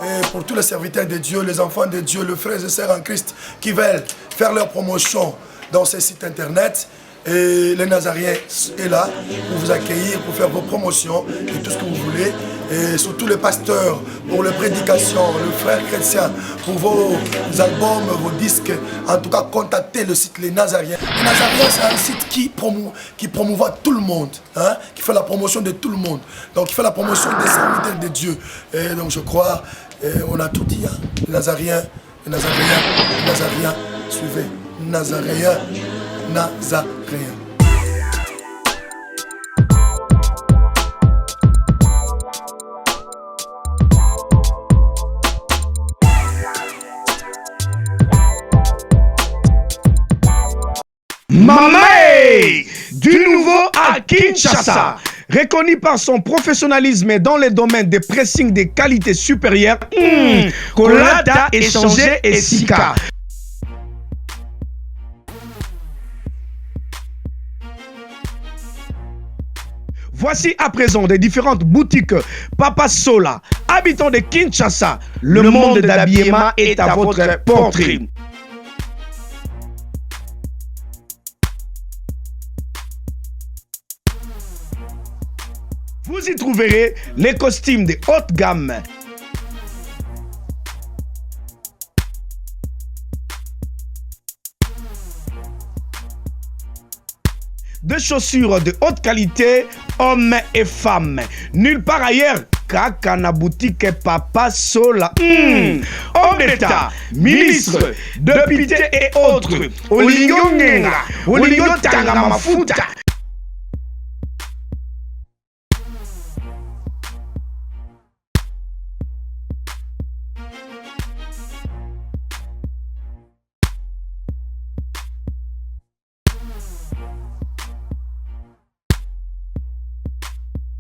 et pour tous les serviteurs de Dieu, les enfants de Dieu, les frères et sœurs en Christ qui veulent faire leur promotion dans ces sites internet. Et les Nazariens est là pour vous accueillir, pour faire vos promotions et tout ce que vous voulez. Et surtout les pasteurs pour les prédications, les frères chrétiens pour vos albums, vos disques. En tout cas, contactez le site Les Nazariens. Les Nazariens, c'est un site qui promouvoit tout le monde, hein, qui fait la promotion de tout le monde. Donc, il fait la promotion des serviteurs de Dieu. Et donc, je crois, on a tout dit. Hein. Les Nazariens, les Nazariens, les Nazariens, suivez. Nazaréens, Nazaréens. Mamé du nouveau à Kinshasa. Reconnu par son professionnalisme dans les domaines de pressing de qualité supérieure, Kolata échangé et Sika. Voici à présent des différentes boutiques Papa Sola, habitants de Kinshasa. Le monde d'habillement est à votre portée. Vous y trouverez les costumes de haute gamme, des chaussures de haute qualité, hommes et femmes. Nulle part ailleurs qu'à na boutique Papa Sola. Homme d'État, ministre, député et autres. Olingo Ngenga, Olingo Tangamafuta.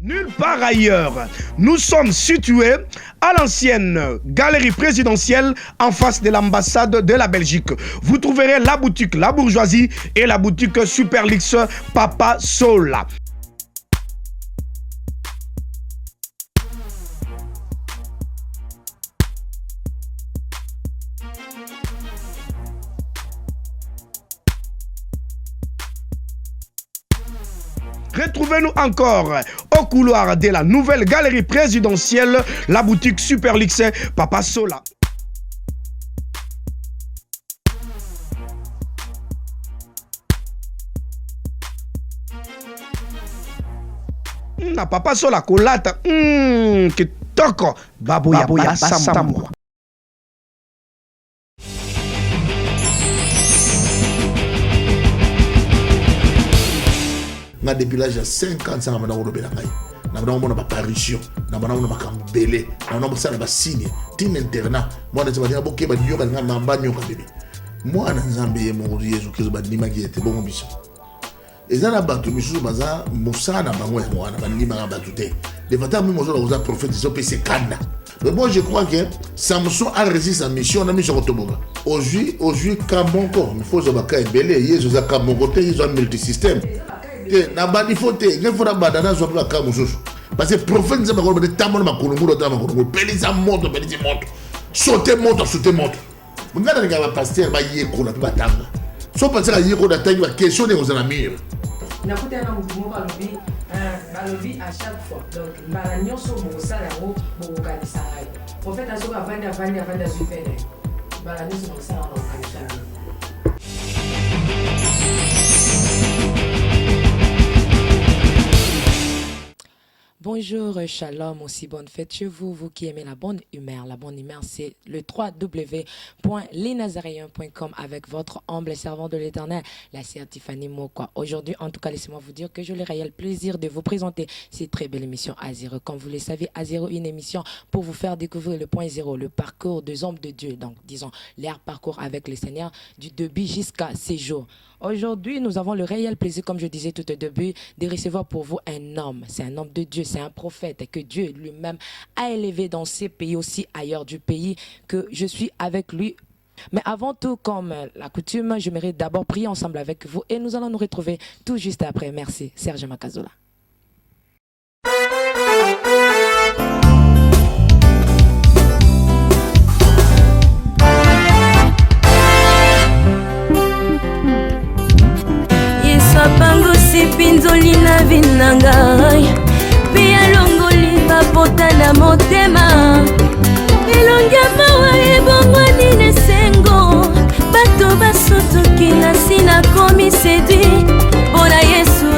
Nulle part ailleurs. Nous sommes situés à l'ancienne galerie présidentielle en face de l'ambassade de la Belgique. Vous trouverez la boutique La Bourgeoisie et la boutique Superlux Papa Sola. Retrouvez-nous encore au couloir de la nouvelle galerie présidentielle, la boutique Superlux Papa Sola. Na Papa Sola Kolata, kitoko baboya sambo. Depuis l'âge de 50 ans, je suis une apparition, je suis un belé, je suis un signe, un internat. Moi, je suis un bébé. Moi, je suis un bébé. Je suis un bébé. Et ça, je suis un mais moi, je crois que Samson a réussi sa mission. On a mis sur Otoboga. Aujourd'hui, Kamongo, il faut que je sois belé. Il y a Kamongo, il y a un multisystème. Na bani fote ne fora badana zo ba ka mususu parce que prophète za makolo de tamona makolo mudo ta makolo pelisa moto sauter moto ngana nga pasteur ba yeko na ba tanga so passer a yeko da tangi ba question de aux amis na kuta na mutumo ka lobi à chaque fois donc mbala nyonso mo sala ngo mo kanisa ngai prophète azoka vanda zufene mbala nyonso mo sala ngo kanisa. Bonjour, shalom, aussi bonne fête chez vous, vous qui aimez la bonne humeur. La bonne humeur, c'est le www.lesnazaréens.com avec votre humble servant de l'Éternel, la sœur Tiffany Mokwa. Aujourd'hui, en tout cas, laissez-moi vous dire que j'ai le réel plaisir de vous présenter cette très belle émission A0. Comme vous le savez, A0, une émission pour vous faire découvrir le point zéro, le parcours des hommes de Dieu. Donc, disons, leur parcours avec le Seigneur du début jusqu'à ces jours. Aujourd'hui, nous avons le réel plaisir, comme je disais tout au début, de recevoir pour vous un homme. C'est un homme de Dieu, c'est un prophète que Dieu lui-même a élevé dans ces pays aussi, ailleurs du pays, que je suis avec lui. Mais avant tout, comme la coutume, j'aimerais d'abord prier ensemble avec vous et nous allons nous retrouver tout juste après. Merci, Serge Makazola. vi na ngai mpe alongoli bapota na motema elongi ya mawa ebongwani na esengo bato basotoki na si nakomi sedwi mpona yesu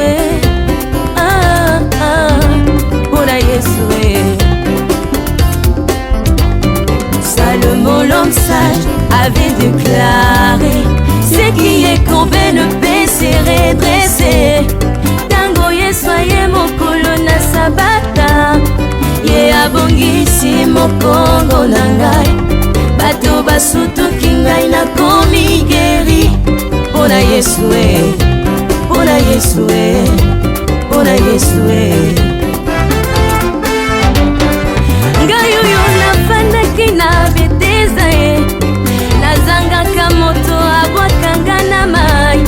mpona yesu Salomon l'homme sage avait déclaré ce qui est courbé ne peut se redresser tango yesu aye mokolo na sabata ye abongisi mokongo na ngai bato basutuki ngai nakomi geri mpona yesu mpona yesu mpona yesu ngai oyo nafandaki na beteza nazangaka moto abwakanga na mai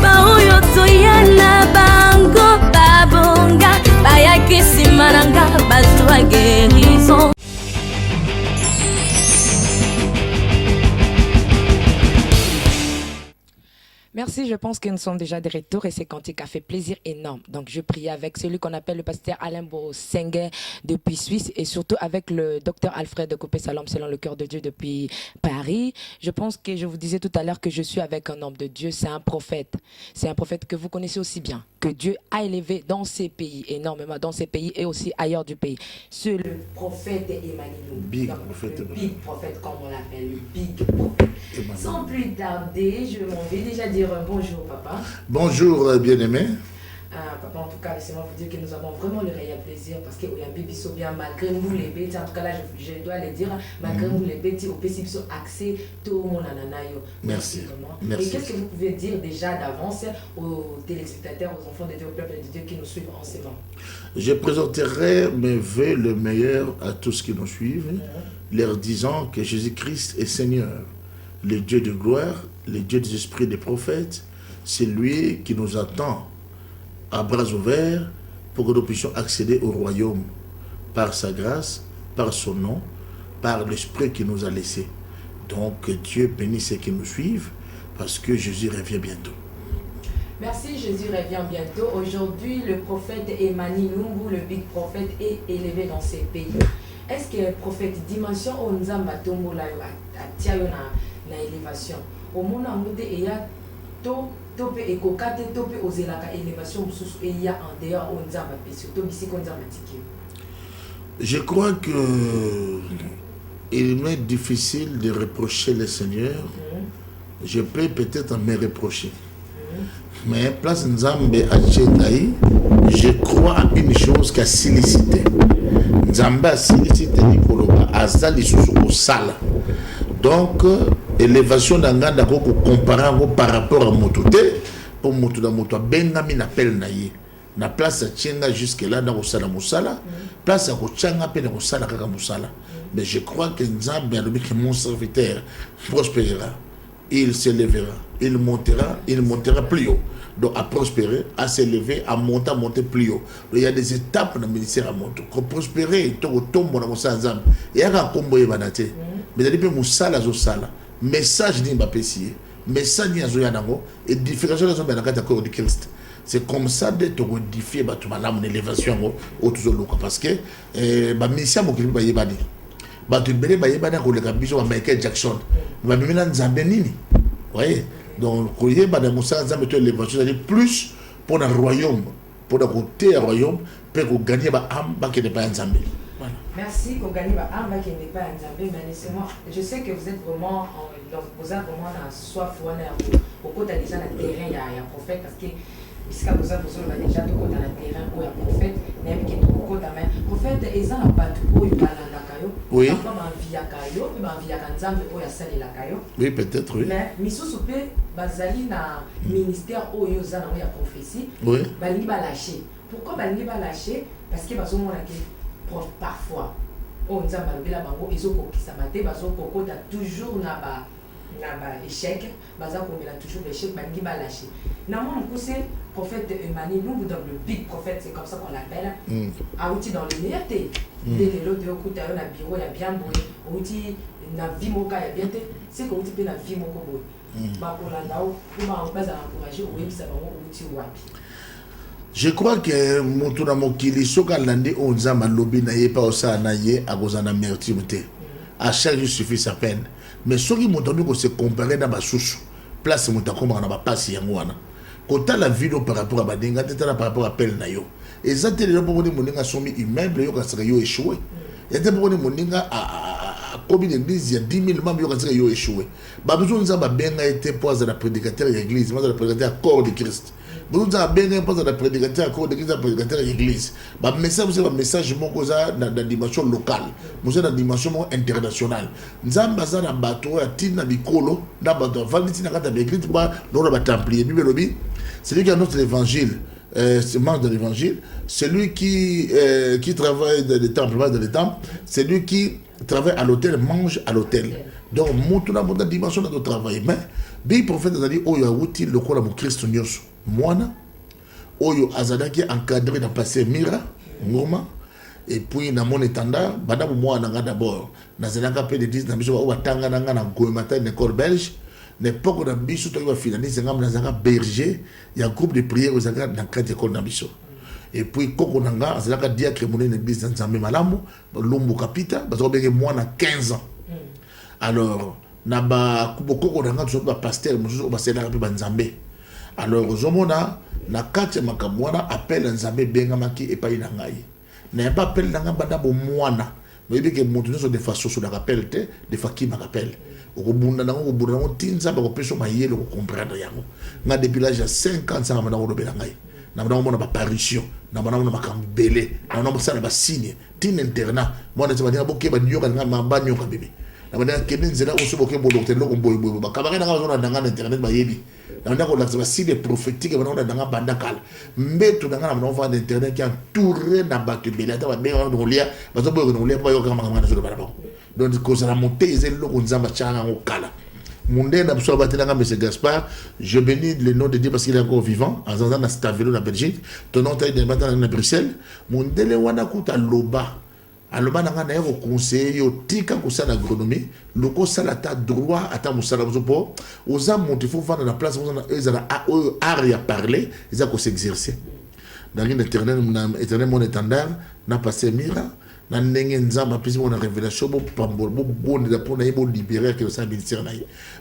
baoyo toya na bango babonga bayaki nsima na nga bazwa guérison. Merci, je pense que nous sommes déjà de retour et ce cantique a fait plaisir énorme. Donc je prie avec celui qu'on appelle le pasteur Alain Bosengue depuis Suisse et surtout avec le docteur Alfred Coupé-Salom selon le cœur de Dieu depuis Paris. Je pense que je vous disais tout à l'heure que je suis avec un homme de Dieu, c'est un prophète. C'est un prophète que vous connaissez aussi bien, que Dieu a élevé dans ces pays, énormément dans ces pays et aussi ailleurs du pays. C'est le prophète Emmanuel. Big Donc, prophète. le big prophète comme on l'appelle, le big prophète. Sans plus tarder, je m'en vais déjà dire bonjour papa. Bonjour bien-aimé. Papa, en tout cas, laissez-moi vous dire que nous avons vraiment le réel plaisir parce que Oyambi Bisso bien, malgré nous les bêtis, en tout cas là je dois le dire, malgré nous les bêtis, au PC Bisso accès tout le monde ananayo. Merci. Et qu'est-ce que vous pouvez dire déjà d'avance aux téléspectateurs, aux enfants de Dieu, au peuple de Dieu qui nous suivent en ce moment? Je présenterai mes vœux le meilleur à tous qui nous suivent, leur disant que Jésus-Christ est Seigneur, le Dieu de gloire, le Dieu des esprits des prophètes, c'est lui qui nous attend à bras ouverts pour que nous puissions accéder au royaume par sa grâce, par son nom, par l'esprit qu'il nous a laissé. Donc Dieu bénisse ceux qui nous suivent parce que Jésus revient bientôt. Merci, Jésus revient bientôt. Aujourd'hui, le prophète Emmanuel Lumbu, le big prophète, est élevé dans ces pays. Est-ce que le prophète dimension onzamba tombo la atiayo na élévation au monde amude eya to tope ekokate tope ozelaka élévation mususu eya en dehors onzamba peso to bisiko onzamba tiki? Je crois que il m'est difficile de reprocher le Seigneur. Je peux peut-être me reprocher. Mais place Nzambe à Tchétaï, je crois à une chose qui a sollicité. Nzambe a sollicité Nikoloba, Azali Sousou Sala. Donc, élévation d'Anga d'Ako comparant par rapport à Mototé, pour Motoda Moto, Bengami n'appelle Naye. Na place à Tchenga jusque-là dans Osala Moussala, place à Kochanga, puis dans Osala Kaka Moussala. Mais je crois que Nzambe a dit que mon serviteur prospérera. Il s'élèvera, il montera plus haut. Donc à prospérer, à s'élever, à monter plus haut. Donc il y a des étapes dans le ministère à monter. Pour prospérer, il tombe dans mon sens. Il y a un combo ébanate. Mais il y a des moussala zosala. Message ni mbapesier. Message ni azoyanango. Et différenciation de son bénacate à corps du Christ. C'est comme ça d'être modifié par tout mon élévation au tout parce que ma mission m'a créé yebani. Bato bele bayebana ko le kabiso wa Michael Jackson. Va bimina nzambe nini? Voyez? Donc koye bana musa nzambe to élévation c'est plus pour le royaume, pour le côté royaume, pour gagner ba âme ba qui n'est pas nzambe. Voilà. Merci pour gagner ba âme ba qui n'est pas nzambe, mais laissez-moi, je sais que vous êtes vraiment vous êtes vraiment dans soif ou au côté déjà dans le terrain il y a prophète parce que puisque vous avez besoin déjà de côté dans le terrain où il y a prophète, même qui est au côté mais prophète et ça n'a pas tout où il parle dans kayo. Oui. Oui, peut-être, oui. Mais misusu pe bazali na ministère oyo za na ya prophétie. Oui. Balingi ba lâcher. Pourquoi balingi ba lâcher? Parce que bazo mona ke parfois on nzamba lobela bango ezoko kisamate bazo kokota toujours na ba échec, baza komela toujours l'échec balingi ba lâcher. Na mon mukuse prophète Emmanuel nous dans le big prophète, c'est comme ça qu'on l'appelle. Outi dans le meilleur thé. De l'autre côté na bureau ya bien boy. Outi na vie moka ya bien thé. C'est qu'on outi pe na vie moko boy. Ba kolanda o kuma baza encourager o yebisa bango outi wapi. Je crois que Moutuna Mokili, Soka Landi, Onzama Lobi, Naye, Paosa, Naye, Agozana Mertimte. À chaque jour suffit sa peine. Mais ce qui m'a donné que se comparer dans ma souche, place Moutakoma, on n'a pas si yangouana. Quand tu as la vidéo par rapport à Badinga, tu as par rapport à Pel Nayo. Et ça, tu as des gens qui sont immeubles, qui ont échoué. Il y a des gens qui à combien d'églises, il y a 10 000 membres qui ont échoué. Bah, besoin de ça, Benga était pas de la prédicateur de l'église, mais de la prédicateur corps de Christ. Besoin de ça, Benga pas de la prédicateur corps de Christ, de la prédicateur de l'église. Bah, message, c'est un message dans la dimension locale, dans la dimension internationale. Nzamba za na bateau, à Tina Bicolo, dans bateau, Valentine Nakata l'église, dans le templier, c'est lui qui annonce l'évangile. C'est membre de l'évangile, celui qui travaille dans les temples, c'est lui qui travaille à l'hôtel, mange à l'hôtel. Donc, tout le monde a dimension de travail. Mais, le prophète a dit, Oyo a outil le corps de Christ Nyos. Moana, Oyo Azadaki encadré dans le passé Mira, Ngoma, et puis dans mon étendard, Badabou Moana d'abord, dans un peu de 10 dans le Watanga, dans Goemata, dans l'école belge. L'époque où Nabiso a finalisé, dans un berger, il y a un groupe de prières dans 4 écoles Nabiso. Et puis, Koko Nanga, c'est là qu'il y a une église dans Zambé Malamu, Lumbu Kapita, parce que moi, on a 15 ans. Alors, Naba Koko Nanga, tu es pasteur, je suis là dans Zambé. Alors, Zomona, na 4 Makamwana, appelle Nzambé Bengamaki et pas Inangaï. N'a pas appelé Nanga Badabo Moana. Mais il y a des gens de façon sur la rappel, des fakis ma rappel. Au bout d'un an, au bout d'un an, tinza, au pécho maillé, le comprendre yango. N'a depuis l'âge de 50 ans, on a belangaï. N'a pas une apparition, n'a pas une belé, n'a pas une signe, tin internat. Moi, je vais dire, ok, bah, n'y a pas de bagno comme bébé. N'a pas de quelqu'un qui est là, bon docteur, là, on boit, bah, camarade, n'a pas dans internet, bah, yébi. N'a pas de signe prophétique, on a dans un bandakal. Mais tout dans un enfant d'internet qui a entouré n'a pas de belé, n'a pas de lien, parce que on l'a pas eu comme un sur le barabon. Donc, quand ça a monté, ils ont au Kala. Mon dé n'a pas battu M. Gaspard. Je bénis le nom de Dieu parce qu'il est encore vivant. En Zanzan, à Stavelo, en Belgique. Ton nom est à Bruxelles. Mon dé, le wana kuta loba. A loba n'a pas de conseil. Yo tika kusa l'agronomie. Le conseil a ta droit à ta moussala. Aux âmes, il faut faire dans la place. Ils ont art à parler. Ils ont s'exercer. Dans l'éternel, mon étendard, n'a passé Mira. Na ndenge nzamba pisi mon révélation bon pambol bon pour na yebo libérer que ça ministère na.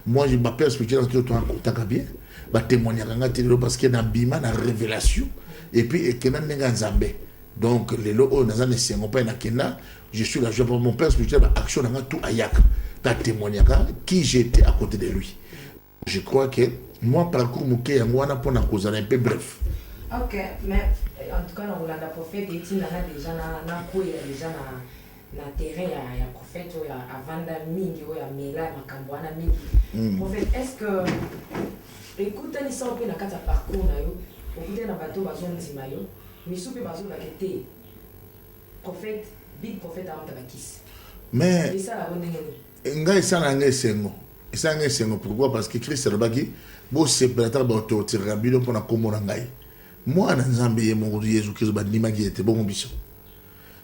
Moi je m'appelle spirituel que toi en contact bien ba témoigner nga telo parce que na bima na révélation et puis et que na ndenge nzambe. Donc les lo na zane sengo pa na kenda je suis là je pour mon père spirituel action na tout ayak ta témoigner qui j'étais à côté de lui. Je crois que moi parcours moké yango wana pour na cause un peu bref. Ok, mais en tout cas, on a le prophète, il y a déjà na terrain, il y a prophète, il y a Avanda Mingi, il y a Mela, Makambouana Mingi. Prophète, est-ce que, écoutez, les gens qui ont un parcours, écoutez, dans le bateau, ils ont dit maillot, mais si vous avez été prophète, big prophète avant de kiss. Mais, c'est ça la bonne idée. Ça n'a pas pourquoi? Parce que Christ est le bagui, bon, c'est peut-être bateau, c'est rabino pour la Komorangaï. Moi, dans Zambie, mon Jésus Christ, je suis été bon biso.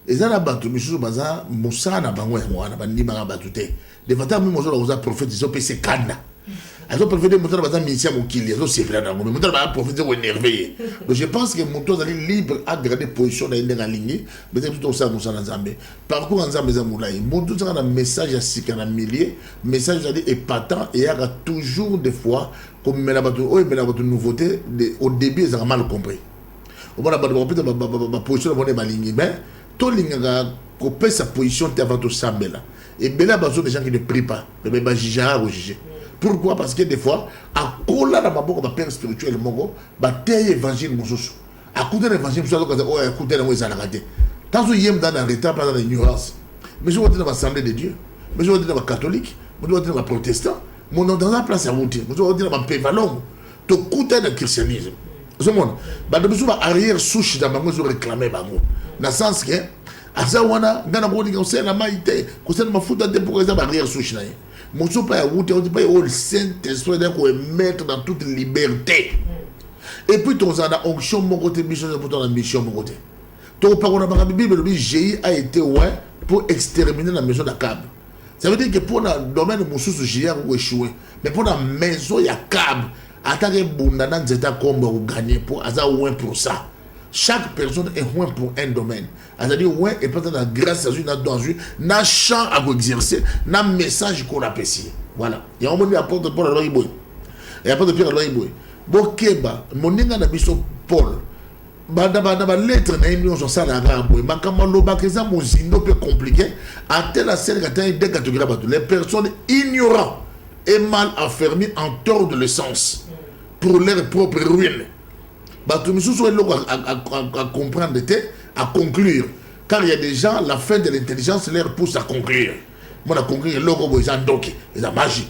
Et ça, la bateau, je suis baza, Moussa na bango ya mwana, bandi manga batute. De fata mi mozo la uza prophète, ils ont payé kanda. Ils ont prophète, moto la baza ministère mokili, ils ont sévère dans le moto la baza prophète, ils ont énervé. Donc je pense que moto est libre à garder position dans une ligne, mais c'est tout ça Moussa na Zambie. Parcours en Zambie zamoulaï, moto ça a un message à six à milliers, message est épatant et il y a toujours des fois comme mais la nouveauté au début ils ont mal compris. Au moment où la position de ma ligne, mais tout le monde coupé sa position avant tout ça là. Et bien là, des gens qui ne prient pas, mais bah juger ou juger. Pourquoi? Parce que des fois, à cause là, ma boque, ma père spirituel, mon bah t'es évangile mon sous. À côté de l'évangile, vous savez quand oh écoutez là où ils ont raté. Tant que j'aime dans la retard, pas dans l'ignorance. Mais je vois dans l'assemblée de Dieu, mais je vois dans la catholique, je vois dans la protestant. Mon nom dans la place à monter. Nous avons dit dans ma pévalon. Tu coûtes le christianisme. Ce monde. Bah de besoin arrière souche dans ma maison réclamer bango. Dans le sens que azawana dans la bonne conseil la maïté. Conseil ma fouta de pour exemple arrière souche là. Mon so pas route on dit pas au Saint-Esprit qu'on mettre dans toute liberté. Et puis ton zana onction mon côté mission pour ton mission mon côté. Ton parole dans la Bible le GI a été ouais pour exterminer la maison d'Akab. Ça veut dire que pour le domaine de Moussous, j'ai échoué. Mais pour la maison, il y a câble. Attaquer Bundana, Zeta Kombo ou gagner pour Aza ouin pour ça. chaque personne est loin pour un domaine. C'est-à-dire, loin et peut-être la grâce à une, dans une, n'a champ à exercer, n'a message qu'on apprécie. Voilà. Il y a un moment où apporte Paul à l'Oïboy. Et apporte Pierre à l'Oïboy. Bokeba, mon ninga n'a biso Paul. Ba lettre na union sur ça la rabo. Ma kamalo ba que ça mon zindo peu compliqué. À telle scène que tu des catégories les personnes ignorantes et mal affermies en tort de le sens pour leur propre ruine. Bah, tout le monde à comprendre, à conclure. Car il y a des gens, la fin de l'intelligence leur pousse à conclure. Moi, à conclure, l'autre, ils ont donc, ils ont magie.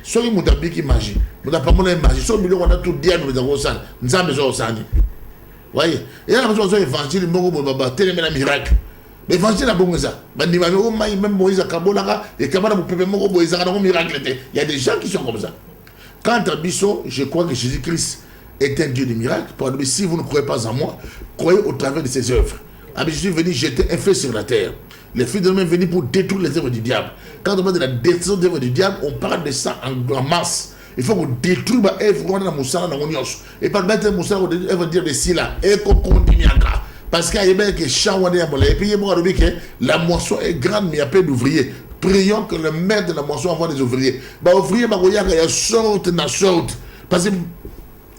Soit ils ont qui magie. Nous n'avons pas de magie. Soit ils ont tout dit, nous avons ça. Nous avons besoin de ça. Vous voyez? Et là, nous avons évangile, nous avons tellement de miracles. Mais l'évangile a bon ça. Même Moïse a Kabola, et Kabala, vous pouvez me miracle. Il y a des gens qui sont comme ça. Quant à Bissot, je crois que Jésus-Christ est un Dieu de miracles. Si vous ne croyez pas en moi, croyez au travers de ses œuvres. Je suis venu jeter un feu sur la terre. Les fils de l'homme sont venus pour détruire les œuvres du diable. Quand on parle de la destruction des œuvres du diable, on parle de ça en masse. Il faut qu'on détruise les œuvres de Moussa dans l'Union. Et par mettre Moussa, on veut dire de Sila. Et qu'on continue encore. Parce qu'il y a des champs, et puis la moisson est grande, mais il y a peu d'ouvriers. Prions que le maître de la moisson envoie des ouvriers. Les ouvriers, il y a sorte. Parce que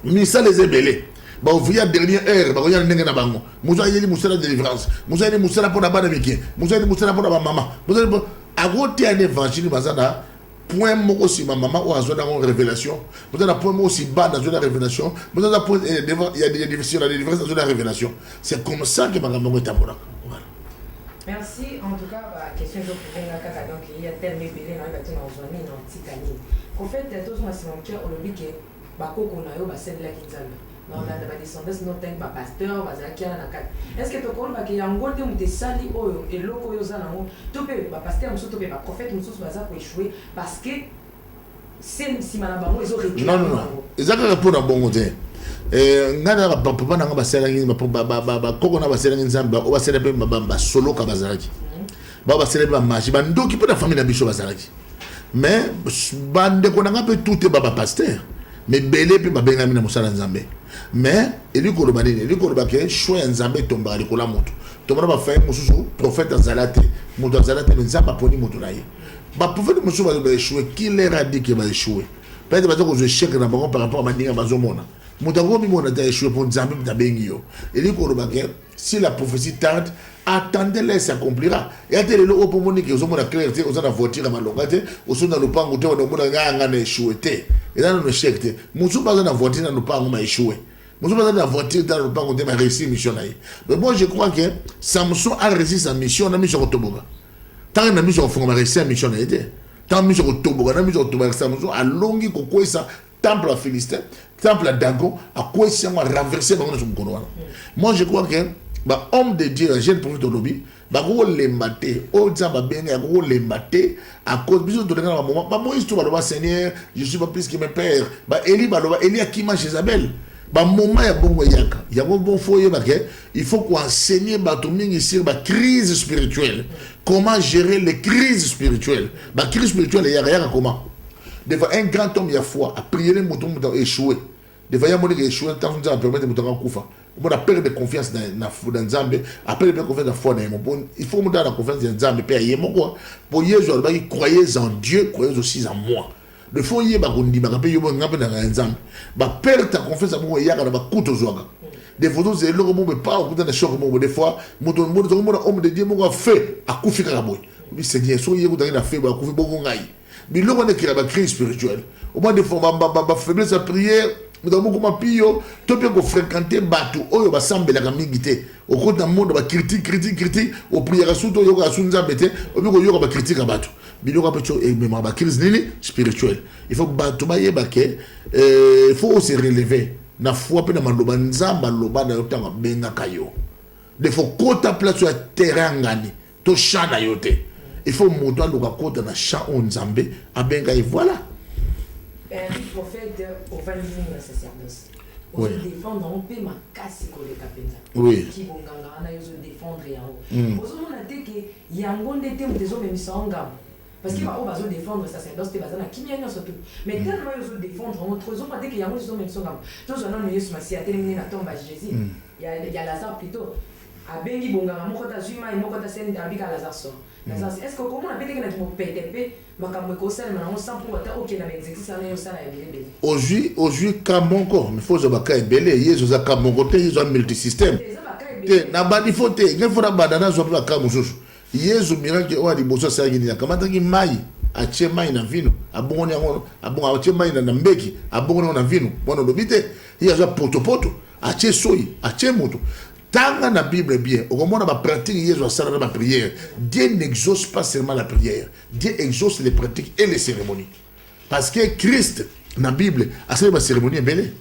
Missa les est belé. Ouvrier à dernière heure, il y a un bango. Moussa y a Moussa la délivrance. Moussa y a Moussa pour la bonne amie. Moussa y a Moussa pour la maman. À côté un évangile, point mot aussi ma maman ou à zone dans révélation. Vous avez un point mot aussi bas dans une révélation. Vous avez un point il y a des divisions la délivrance dans une révélation. C'est comme ça que ma maman est amoureux. Merci. En tout cas, la question que je vais vous donc il y a tellement de bébés dans la zone dans Tikani. En fait, tous les cimetières au lobby que bakoko na yo ba celle là qui nzambe. Non na ba descendance no tank ba pasteur ba zakia na kat. Est-ce que to ko ba ke yango te mute sali oyo eloko yo za nango to pe ba pasteur muso to pe ba prophète muso ba za ko échouer parce que c'est si mana bango ils ont réclamé. Non. Ezaka pour na bongo te. Ngana ba papa na ba sala ngi ba koko na ba sala ngi nzambe o ba sala pe ba solo ka bazalaki. Ba sala ba maji ba ndoki pe na famille na biso bazalaki. Mais bande ko na pe tout ba pasteur. Mais belé pe ba benga mina musala nzambe. Mais eli ko ba nini eli ko ba ke choix nzambe tomba li ko la moto. Tomba ba fa mususu prophète Zalate. Moto Zalate nzamba poni moto na ye. Ba prophète mususu ba échouer qui leur a dit qu'il va échouer. Peut-être ba ko je chèque na bango par rapport à mandinga bazomona. Moutago mi mona ta échouer pour nzambe ta bengio. Eli ko ba ke si la prophétie tarde, attendez-les, s'accomplira. Et attendez-le au pour monique, aux hommes de clarté, aux hommes de voiture à malongate, aux hommes de l'opango, aux hommes de échoué. Et dans le chèque, nous pas dans la voiture, dans l'opango m'a échoué. Nous pas dans la voiture, dans l'opango m'a réussi mission. Mais moi, je crois que Samson a réussi sa mission, on a mis sur Otoboga. Tant qu'on a mis sur Otoboga, on a réussi sa mission. Tant qu'on a mis sur Otoboga, on a mis sur Otoboga, Samson a longi pour ça. Temple à Philistin, temple à Dagon, à quoi ça m'a renversé dans son couloir. Moi, je crois que homme de Dieu, un jeune prophète au lobby, les mater, les mater, à cause de la moment, Moïse, tu vas Seigneur, je suis pas plus que mes pères. Eli a qui mange Isabelle. Moment il y a bon yaka, il y a bon foyer, il faut qu'on enseigne sur la crise spirituelle. Comment gérer les crises spirituelles? La crise spirituelle, il y a rien comment. Des fois, un grand homme, il y a foi, a prié les moutons pour échouer. Des fois, il y a un monde qui a échoué, tant qu'on a permis de moutons en koufa. On a perdu de confiance dans Nzambe, après de confiance dans la foi. Il faut monter la confiance dans Nzambe, Père. Pour Jésus, croyez en Dieu, croyez aussi en moi. Le fond, il y a perdre ta confiance en moi, il y a un coup aux oies. Des photos, c'est l'homme, mais pas au bout d'un choc. Des fois, mon homme de Dieu m'a fait à Koufi Karaboy. Oui, Seigneur, soyez vous dans la faible, à Koufi Bogongaï. Mais l'homme est qui a la crise spirituelle. Au moins, des fois, ma faiblesse à prière, mais dans mon pio, tu peux fréquenter Batou, oh, va sembler la gamigité. Au côté d'un monde, critique, au prière à Souto, il y a Sunza Bété, au milieu, il y a critique à Batou. Mais il y a une crise spirituelle. Il faut que Batou, il faut aussi relever. Na foi pe na maloba nzamba loba na yotanga benga kayo. De faut kota place sur terrain ngani to chana yote. Il faut moto aloka kota na champ nzambe abenga et voilà. Un prophète au 20 000 sacerdoce. Pour défendre on peut ma casse ko le kapenza. Oui. Qui bonganga na yo défendre yango. Ozo mona te ke yango ndete mutezo memisanga. Parce qu'il va défendre ça c'est dans cette base qui vient surtout mais tellement ils défendre entre eux pas dire qu'il y a des gens même sont tous un homme Jésus Messie a terminé la tombe à Jésus il y a Lazare plutôt. A bengi bonganga moko ta zuma et moko ta sende abika Lazare sort. Est-ce que comment on a pété que notre PTP makambo ko sala na on sans pour ta OK na exercice na yo sala ebele. Aujourd'hui Kamongo, il faut zobaka ebele, yezo za Kamongo te yezo multisystème. Te na bani fote, ngel fora badana zo ba kamususu. Yezo miracle o aliboso sa ngini kamata ki mai. Achie mai na vino abongoni yango abonga achie mai na mbeki abongoni na vino bona lobite il y a poto achie soyi achie moto tanga na Bible bien au moment ba pratique yezo asala na prière. Dieu n'exauce pas seulement la prière, Dieu exauce les pratiques et les cérémonies parce que Christ na Bible asala ba cérémonie belé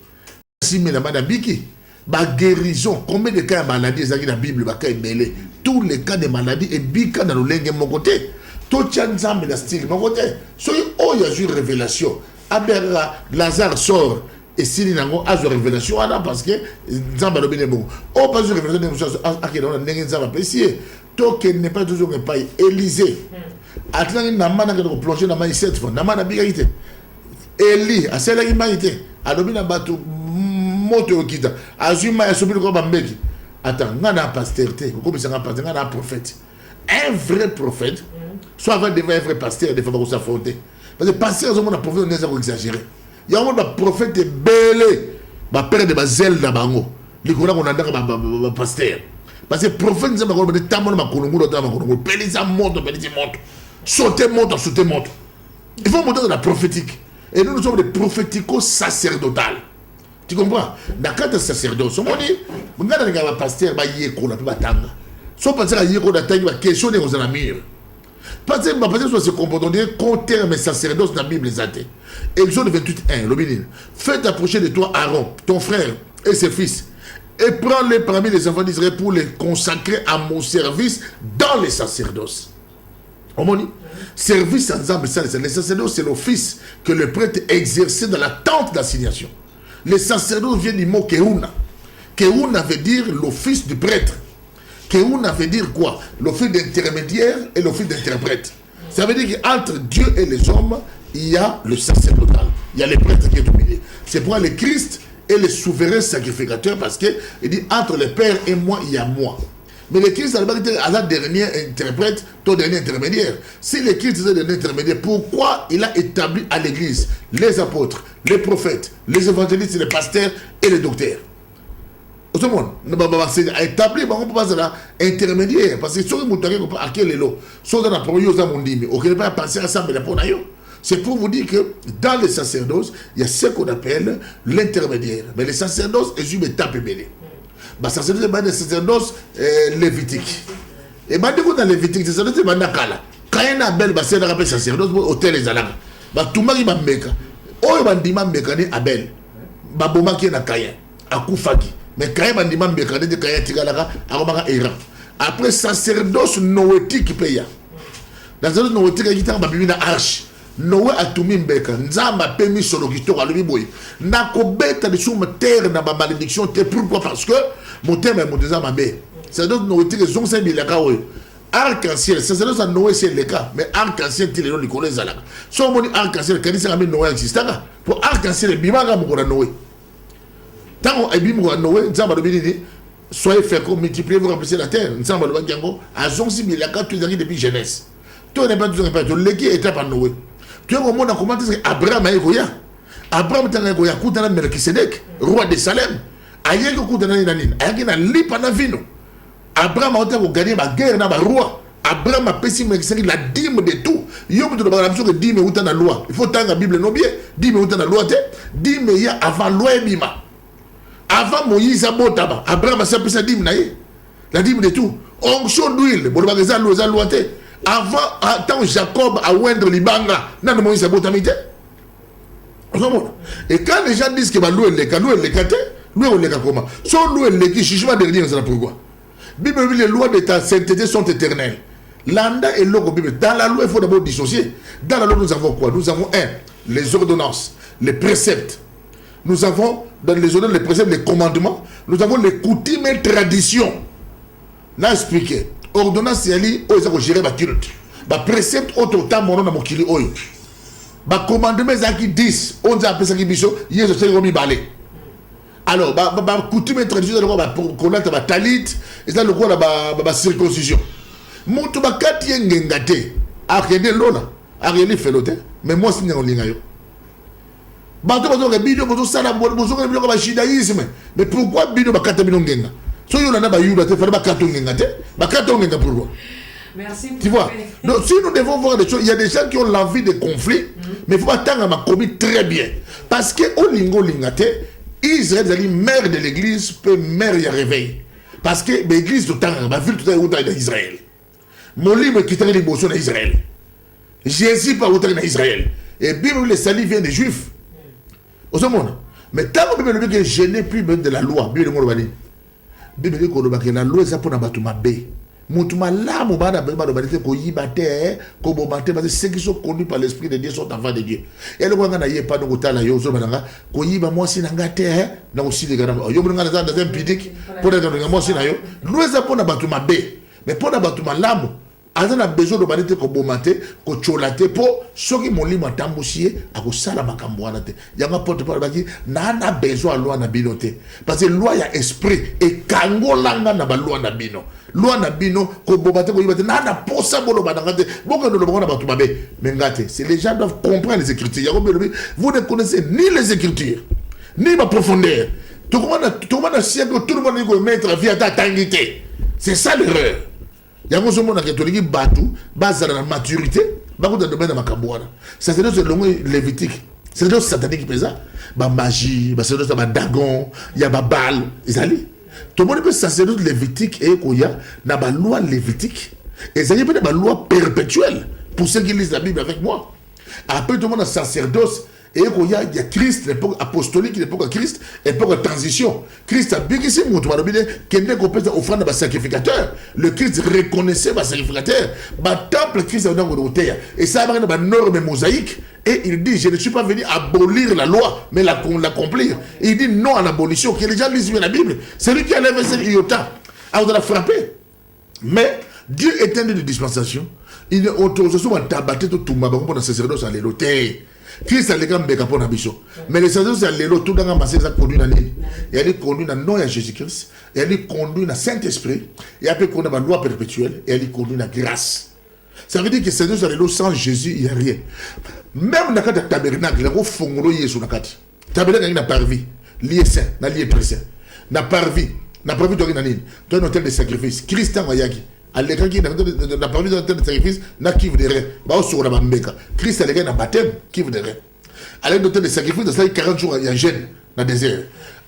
si mais la madabiki ba guérison combien de cas de maladies ezaki na Bible ba cas belé tous les cas de maladies et bika na lolenge mon côté. Tout nzambe na style mon côté soki oyo azwi révélation abera Lazare sort et sili nango azwi révélation wana parce que nzambe alobi ne bongo o pas azwi révélation ndenge akenda wana ndenge nzambe apesi ye toke n'est pas toujours epai Élisée atlaki na mana kende koplonger na mai 7 fois na mana bikaki te Eli aselaki mai te alobi na bato moto okita azwi mai asobili ko bambeki ata nga na pasteur te okomisanga pasteur nga na prophète un vrai prophète soit avant de devenir un vrai pasteur, il faut s'affronter. Parce que pasteur, ils ont un prophète, ils ont exagéré. Il y a un prophète belé, ma père de ma zèle dans bango. Les gens qu'on a dans ma pasteur. Parce que prophète, ils ont dit tant de ma colombo, tant de ma colombo. Pélisam monte, sauter monte, sauter monte. Il faut monter dans la prophétique. Et nous sommes des prophético-sacerdotales. Tu comprends? Dans le cadre de sacerdoce, on dit, regarde les pasteur, il y a un pasteur. Son pasteur, il y a un question de nos amis. Parce que ma pasteur se comporte, on dirait qu'on terme sacerdoce dans la Bible les athées. Exode 28:1, l'obédine. Faites approcher de toi Aaron, ton frère et ses fils, et prends-les parmi les enfants d'Israël pour les consacrer à mon service dans les sacerdoces. On dit, service ensemble, les sacerdoces, c'est l'office que le prêtre exerçait dans la tente d'assignation. Les sacerdoces viennent du mot Keuna. Keuna veut dire l'office du prêtre. Keuna veut dire quoi? L'office d'intermédiaire et l'office d'interprète. Ça veut dire qu'entre Dieu et les hommes, il y a le sacerdotal. Il y a les prêtres qui sont au milieu. C'est pourquoi le Christ est le souverain sacrificateur parce qu'il dit entre le Père et moi, il y a moi. Mais le Christ, à la dernière interprète, ton dernier intermédiaire. Si le Christ est le dernier intermédiaire, pourquoi il a établi à l'église les apôtres, les prophètes, les évangélistes, les pasteurs et les docteurs? Au monde, c'est établi, on peut pas être intermédiaire. Parce que si on est à quel élo, si on est à pas penser à ça, mais c'est pour vous dire que dans les sacerdoces, il y a ce qu'on appelle l'intermédiaire. Mais les sacerdoces, ils ont une étape ébélée. Les sacerdoces lévitiques. Et dans les lévitiques, les sacerdoces, c'est Kala. Quand il y a un bel bassin de rappel sacerdoce, hôtel les alarmes. Tout le monde est meka. Oh, il y a un meka Abel. Baboma qui est na Kaya. Akufaki. Mais quand il y a un meka de Kaya Tigalaka, Aromaka Iran. Après, sacerdoce noétique paye. Dans sacerdoce noétique, il y a une arche. Noé a tout mis mbeka. Nzamba permis sur le kisto à l'ubiboy. Na kobeta de sous ma terre na ma malédiction. Pourquoi? Parce que mon terme est mon désarme bé. Sacerdoce noétique, ils ont 5 000 lakaoui. Arc-en-ciel, sacerdoce à Noé c'est le cas. Mais arc-en-ciel, tu les noms, Nicolas Zalak. Si on dit arc-en-ciel, quand il y Noé existe, pour arc-en-ciel, bimaga mou Noé. Tant qu'on bimou Noé, Nzamba de soyez féconds, multipliez, vous remplissez la terre. Nzamba de Bangango, à 11 000 lakaoui, tu les depuis jeunesse. Tu n'es pas toujours pas. L'équipe était pas Noé. Tu vois comment on a commencé Abraham et Goya. Abraham était Goya, Koutana Melchisedec, roi de Salem. Aïe, Koutana Nanin. Aïe, na lipana vino. Abraham a gagné ma guerre dans ma roi. Abraham a péché la dîme de tout. Il y a une dîme ou la loi. Il faut tant la Bible non bien. Dîme ou la loi. Dîme il y a avant loi et bima. Avant Moïse a botaba. Abraham a sapé sa dîme la dîme de tout. Onction d'huile. Bon, la loi. Avant, tant Jacob a oindre l'Ibanga, n'a Moïse a botamité. Et quand les gens disent que l'eau est le cas, l'eau est le cas, l'eau est le cas comment? Son l'eau est le cas, jugement dernier, c'est pourquoi. Bible, les lois de ta sainteté sont éternelles. L'anda et l'eau, dans la loi, il faut d'abord dissocier. Dans la loi, nous avons quoi? Nous avons les ordonnances, les préceptes. Nous avons, dans les ordonnances, les préceptes, les commandements. Nous avons les coutumes et traditions. N'a expliqué. Ordonnance c'est ali o ezako gérer ba culte ba précepte auto temps mono na mokili oyo ba commandement zaki 10 on za pesa ki biso yeso se romi balé Alors, coutume et tradition, pour connaître la talit, et ça, le quoi, la circoncision. Moutou bakati ngengate, akende lona, akende felote, mais moi, c'est n'yonga yo. Bato bato bino bato sala bozo bino ba judaïsme, mais pourquoi bino bakata bino ngenga? So yo na ba yuda te faire bakata ngengate, bakata ngenga pourquoi? Merci. Tu vois? Donc, si nous devons voir des choses, il y a des gens qui ont l'envie de conflits, mais il faut attendre à ma commis très bien. Parce que au lingo lingate, Israël, c'est mère de l'église, peut mère y réveil. Parce que l'église, tout le temps, ma ville, tout le temps, est d'Israël. Mon livre qui traite les émotions d'Israël. Jésus, pas autant d'Israël. Et Bible, le salut vient des Juifs. Au monde. Mais tant que je n'ai plus besoin de la loi, Bible dit que la loi, c'est pour ma bé. Moutuma là, mon bana, ko yibate, ko bomate, parce que ceux qui sont connus par l'Esprit de Dieu sont enfants de Dieu. Et le roi n'a pas de gouta la yozo bananga, ko yiba moi si n'angate, n'a aussi des gars. Yo brunga dans un pidic, pour être moi si na yo. Nous ça pour na batuma B, mais pour na batuma lamu. Azan a besoin de banete ko bomate, ko cholate pour ceux qui m'ont lima tambousier, à ko sala makamboana te. Yanga porte par baki, na besoin loi na binote. Parce que loi ya esprit et kango langa na ba loi na bino. Loi na bino ko bomate ko yibate na posa bolo banangate. Boko no bana batu babe. Mengate, c'est les gens doivent comprendre les écritures. Vous ne connaissez ni les écritures, ni ma profondeur. Tout le monde a siècle, tout le monde veut mettre vie à ta tangité. C'est ça l'erreur. Yango somo na catholique batu base la maturité bako de domaine makabwana ça c'est le long lévitique c'est le satanique pesa ba magie ba c'est ba dagon ya ba bal izali tout le monde peut sacerdoce lévitique et koya na ba loi lévitique et ça y est ba loi perpétuelle pour ceux qui lisent la Bible avec moi après tout le monde a sacerdoce et il y a Christ, l'époque apostolique, l'époque Christ, l'époque transition. Christ a bien ici, mon toit, qu'il n'est qu'au offrande à sacrificateur. Le Christ reconnaissait le sacrificateur. Le temple Christ a donné au terre. Et ça a une norme mosaïque. Et il dit, je ne suis pas venu abolir la loi, mais l'accomplir. Et il dit non à l'abolition. Que les gens lisent bien la Bible. C'est lui qui a levé cet iota. Alors, on l'a frappé. Mais Dieu est un Dieu de dispensation. Il est autorisé à tabater tout le monde pour sacerdoce à l'éloté. Christ a les gars pour l'ambition. Mais les sacerdoces à l'élo, tout dans la masse, ça conduit dans l'île. Et elle est conduite dans le nom de Jésus-Christ. Et elle est conduite dans le Saint-Esprit. Et après, qu'on a la loi perpétuelle. Et elle est conduite dans la grâce. Ça veut dire que les sacerdoces à l'élo, sans Jésus, il n'y a rien. Même dans le tabernacle, il y a un fongolo qui est sur la carte. Le tabernacle, il n'y a pas de vie. Lié saint, il n'y a pas de saint. Il n'y a pas de vie. Il n'y a pas de vie dans l'île. Dans un hôtel de sacrifice. Christ a yagi. À l'écran qui n'a pas vu dans le sacrifice, n'a qui vous dirait, bah, sur la bambeka. Christ a l'écran dans baptême, qui vous dirait. À l'hôtel de sacrifice, dans les 40 jours, il y a un jeûne dans le désert.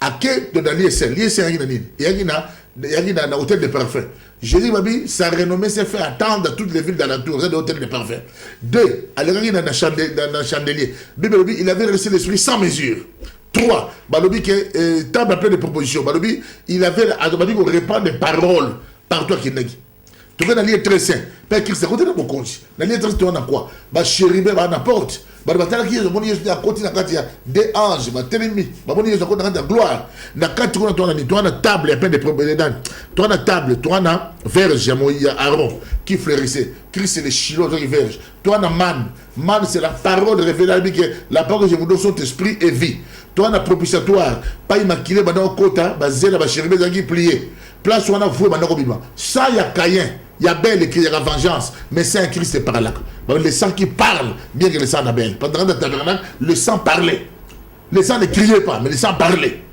À quel dans l'ISL, il y a un hôtel de parfum. Jésus m'a dit, sa renommée s'est fait attendre dans toutes les villes d'alentour, c'est l'hôtel de parfum. 2, à l'écran dans le chandelier. Il avait reçu l'esprit sans mesure. 3, Balobi qui est table plein de propositions. Balobi, il avait qu'on répand des paroles par toi qui n'est. Tu vas dans l'île très saint. Père Christ, c'est côté de mon compte. Dans l'île très saint, tu as quoi? Bah, chérie, bah, n'importe. Bah, tu as qui est mon Dieu, à côté, il y a des anges, bah, télémi. Bah, mon Dieu, à côté, de gloire. Dans 4 tu as une table, il y a plein de problèmes. Tu as une table, tu as une verge, il y a Aaron qui fleurissait. Christ, c'est le chilo qui verge. Tu as une manne. Manne, c'est la parole révélée, la parole que je vous donne, son esprit et vie. Tu as un propitiatoire, pas immaculé, bah, dans le côté, bah, zéla, bah, chérie, bah, qui plié. Place où on a foué, bah, dans ça, il y a Caïn. Il y a Abel et il y a la vengeance, mais c'est un Christ par là. Le sang qui parle, bien que le sang d'Abel. Pendant le tabernacle, le sang parlait. Le sang ne criait pas, mais le sang parlait.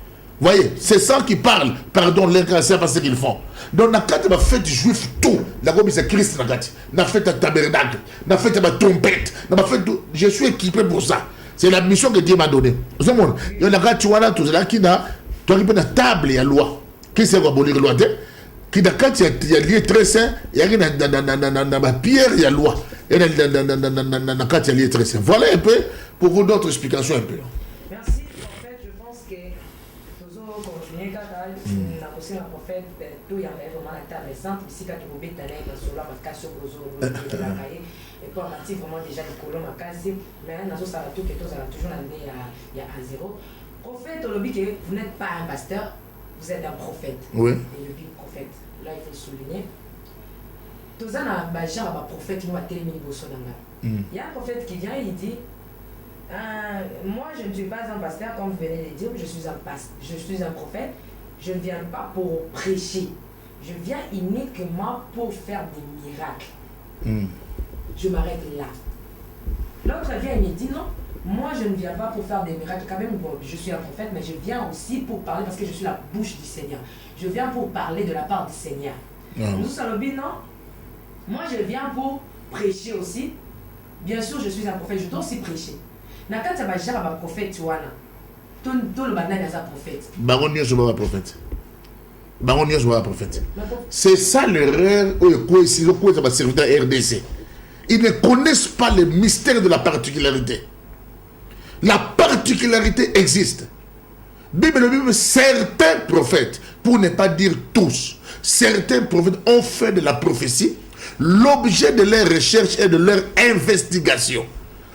Vous voyez, c'est sang qui parle, pardon, l'incarnation parce qu'ils font. Donc, la carte de fête juif, tout. La gomme, c'est Christ, la fête à tabernacle, la fête à ma trompette, la fête tout. Je suis équipé pour ça. C'est la mission que Dieu m'a donnée. Vous savez, il y a la tu vois là, tout là, qui n'a, tu as une table et la loi. Qui sait abolir la loi? Qui dans il y a lié très saint, il y a dans pierre, il y a loi. Et dans il y a lié très saint. Voilà un peu pour vous d'autres explications un peu. Merci. En fait, je pense que toujours continuer quand la question la prophète, tout y a vraiment la table récente, ici quand vous mettez dans le solo, parce que sur le et puis on a vraiment déjà des colonnes à casser, mais dans ce ça tout que tout ça toujours amené il y a un zéro. Prophète, on dit que vous n'êtes pas un pasteur, vous êtes un prophète. Oui. Et le prophète. Là, il faut souligner. Tous un genre de prophète qui m'a tellement besoin. Il y a un prophète qui vient et il dit Moi, je ne suis pas un pasteur, comme vous venez de dire, je suis un prophète. Je ne viens pas pour prêcher. Je viens uniquement pour faire des miracles. Je m'arrête là. L'autre vient et me dit non, moi je ne viens pas pour faire des miracles. Quand même, bon, je suis un prophète, mais je viens aussi pour parler parce que je suis la bouche du Seigneur. Je viens pour parler de la part du Seigneur. Nous sommes non. Moi je viens pour prêcher aussi. Bien sûr, je suis un prophète, je dois aussi prêcher. Mais quand tu vas gérer un prophète, tu vois, tout le banane est un prophète. Baron Nios va prophète. Baron Nios va prophète. C'est ça l'erreur où ici, ça va servir à RDC. Ils ne connaissent pas le mystère de la particularité. La particularité existe. Bible, certains prophètes, pour ne pas dire tous, certains prophètes ont fait de la prophétie l'objet de leur recherche et de leur investigation.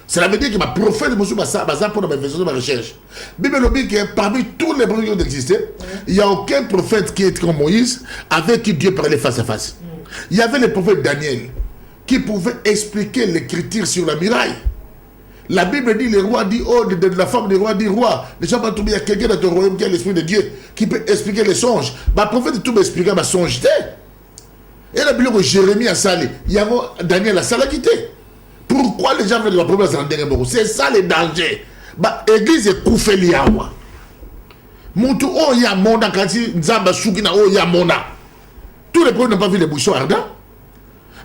Cela veut dire que ma prophète, pour ma investigation, ma recherche. Bible dit que parmi tous les prophètes qui ont existé, il n'y a aucun prophète qui est comme Moïse, avec qui Dieu parlait face à face. Il y avait le prophète Daniel, qui pouvait expliquer l'écriture sur la muraille. La Bible dit, le roi dit, oh, de la femme du roi dit, roi, ne sois pas tombé, il y a quelqu'un dans ton royaume qui a l'esprit de Dieu, qui peut expliquer les songes. Le prophète tout expliquer ma songe. Et la Bible que Jérémie a salé, il y a Daniel a salé quitté. Pourquoi les gens veulent la problème à c'est ça le danger. L'église est coufée liawa. Montu oh ya mona kansi nzamba shukina oh ya mona. Tous les problèmes n'ont pas vu les bouchons ardents.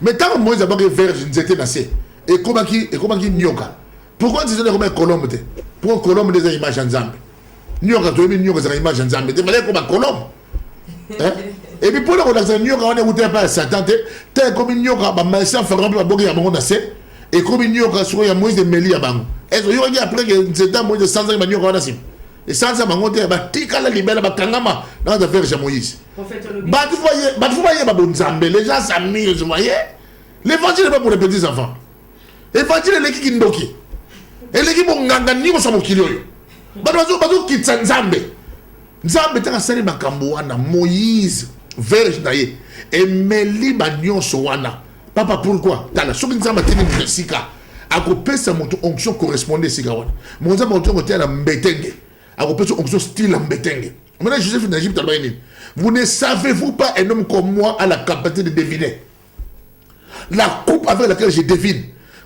Mais tant que Moïse a pas que verge n'était nassé et comment qui nyoka. Pourquoi tu dis comme un colombe te? Pour un colombe des images en zambe. Nyoka tu veux nyoka des images en zambe. Tu fallait comme un colombe. Et puis pour la relation nyoka on est outé pas Satan te. T'es comme nyoka ba maïsa fera pas bogi à mon nassé. Et comme il y a sur Moïse de Méli à Bango. Est-ce qu'il y a après que c'est un Moïse de 100 ans qui m'a dit et 100 ans, il y a tika la libelle, Kangama, dans l'affaire de Moïse. Les gens s'amusent, vous voyez. L'évangile n'est pas pour les petits enfants. L'évangile est l'équipe qui ndoki. Et l'équipe qui ngangani au samokilio. Bazo qui Nzambe. Nzambe est un sali makambouana, Moïse, verge naïe. Et Méli bagnon soana. Papa, pourquoi? Dans la souris de la Sika, à couper sa onction correspondait à Sika. Mon onction était à Mbetenge, à couper son onction style à Mbetenge. Maintenant, Joseph d'Égypte, vous ne savez-vous pas un homme comme moi a la capacité de deviner? La coupe avec laquelle je devine,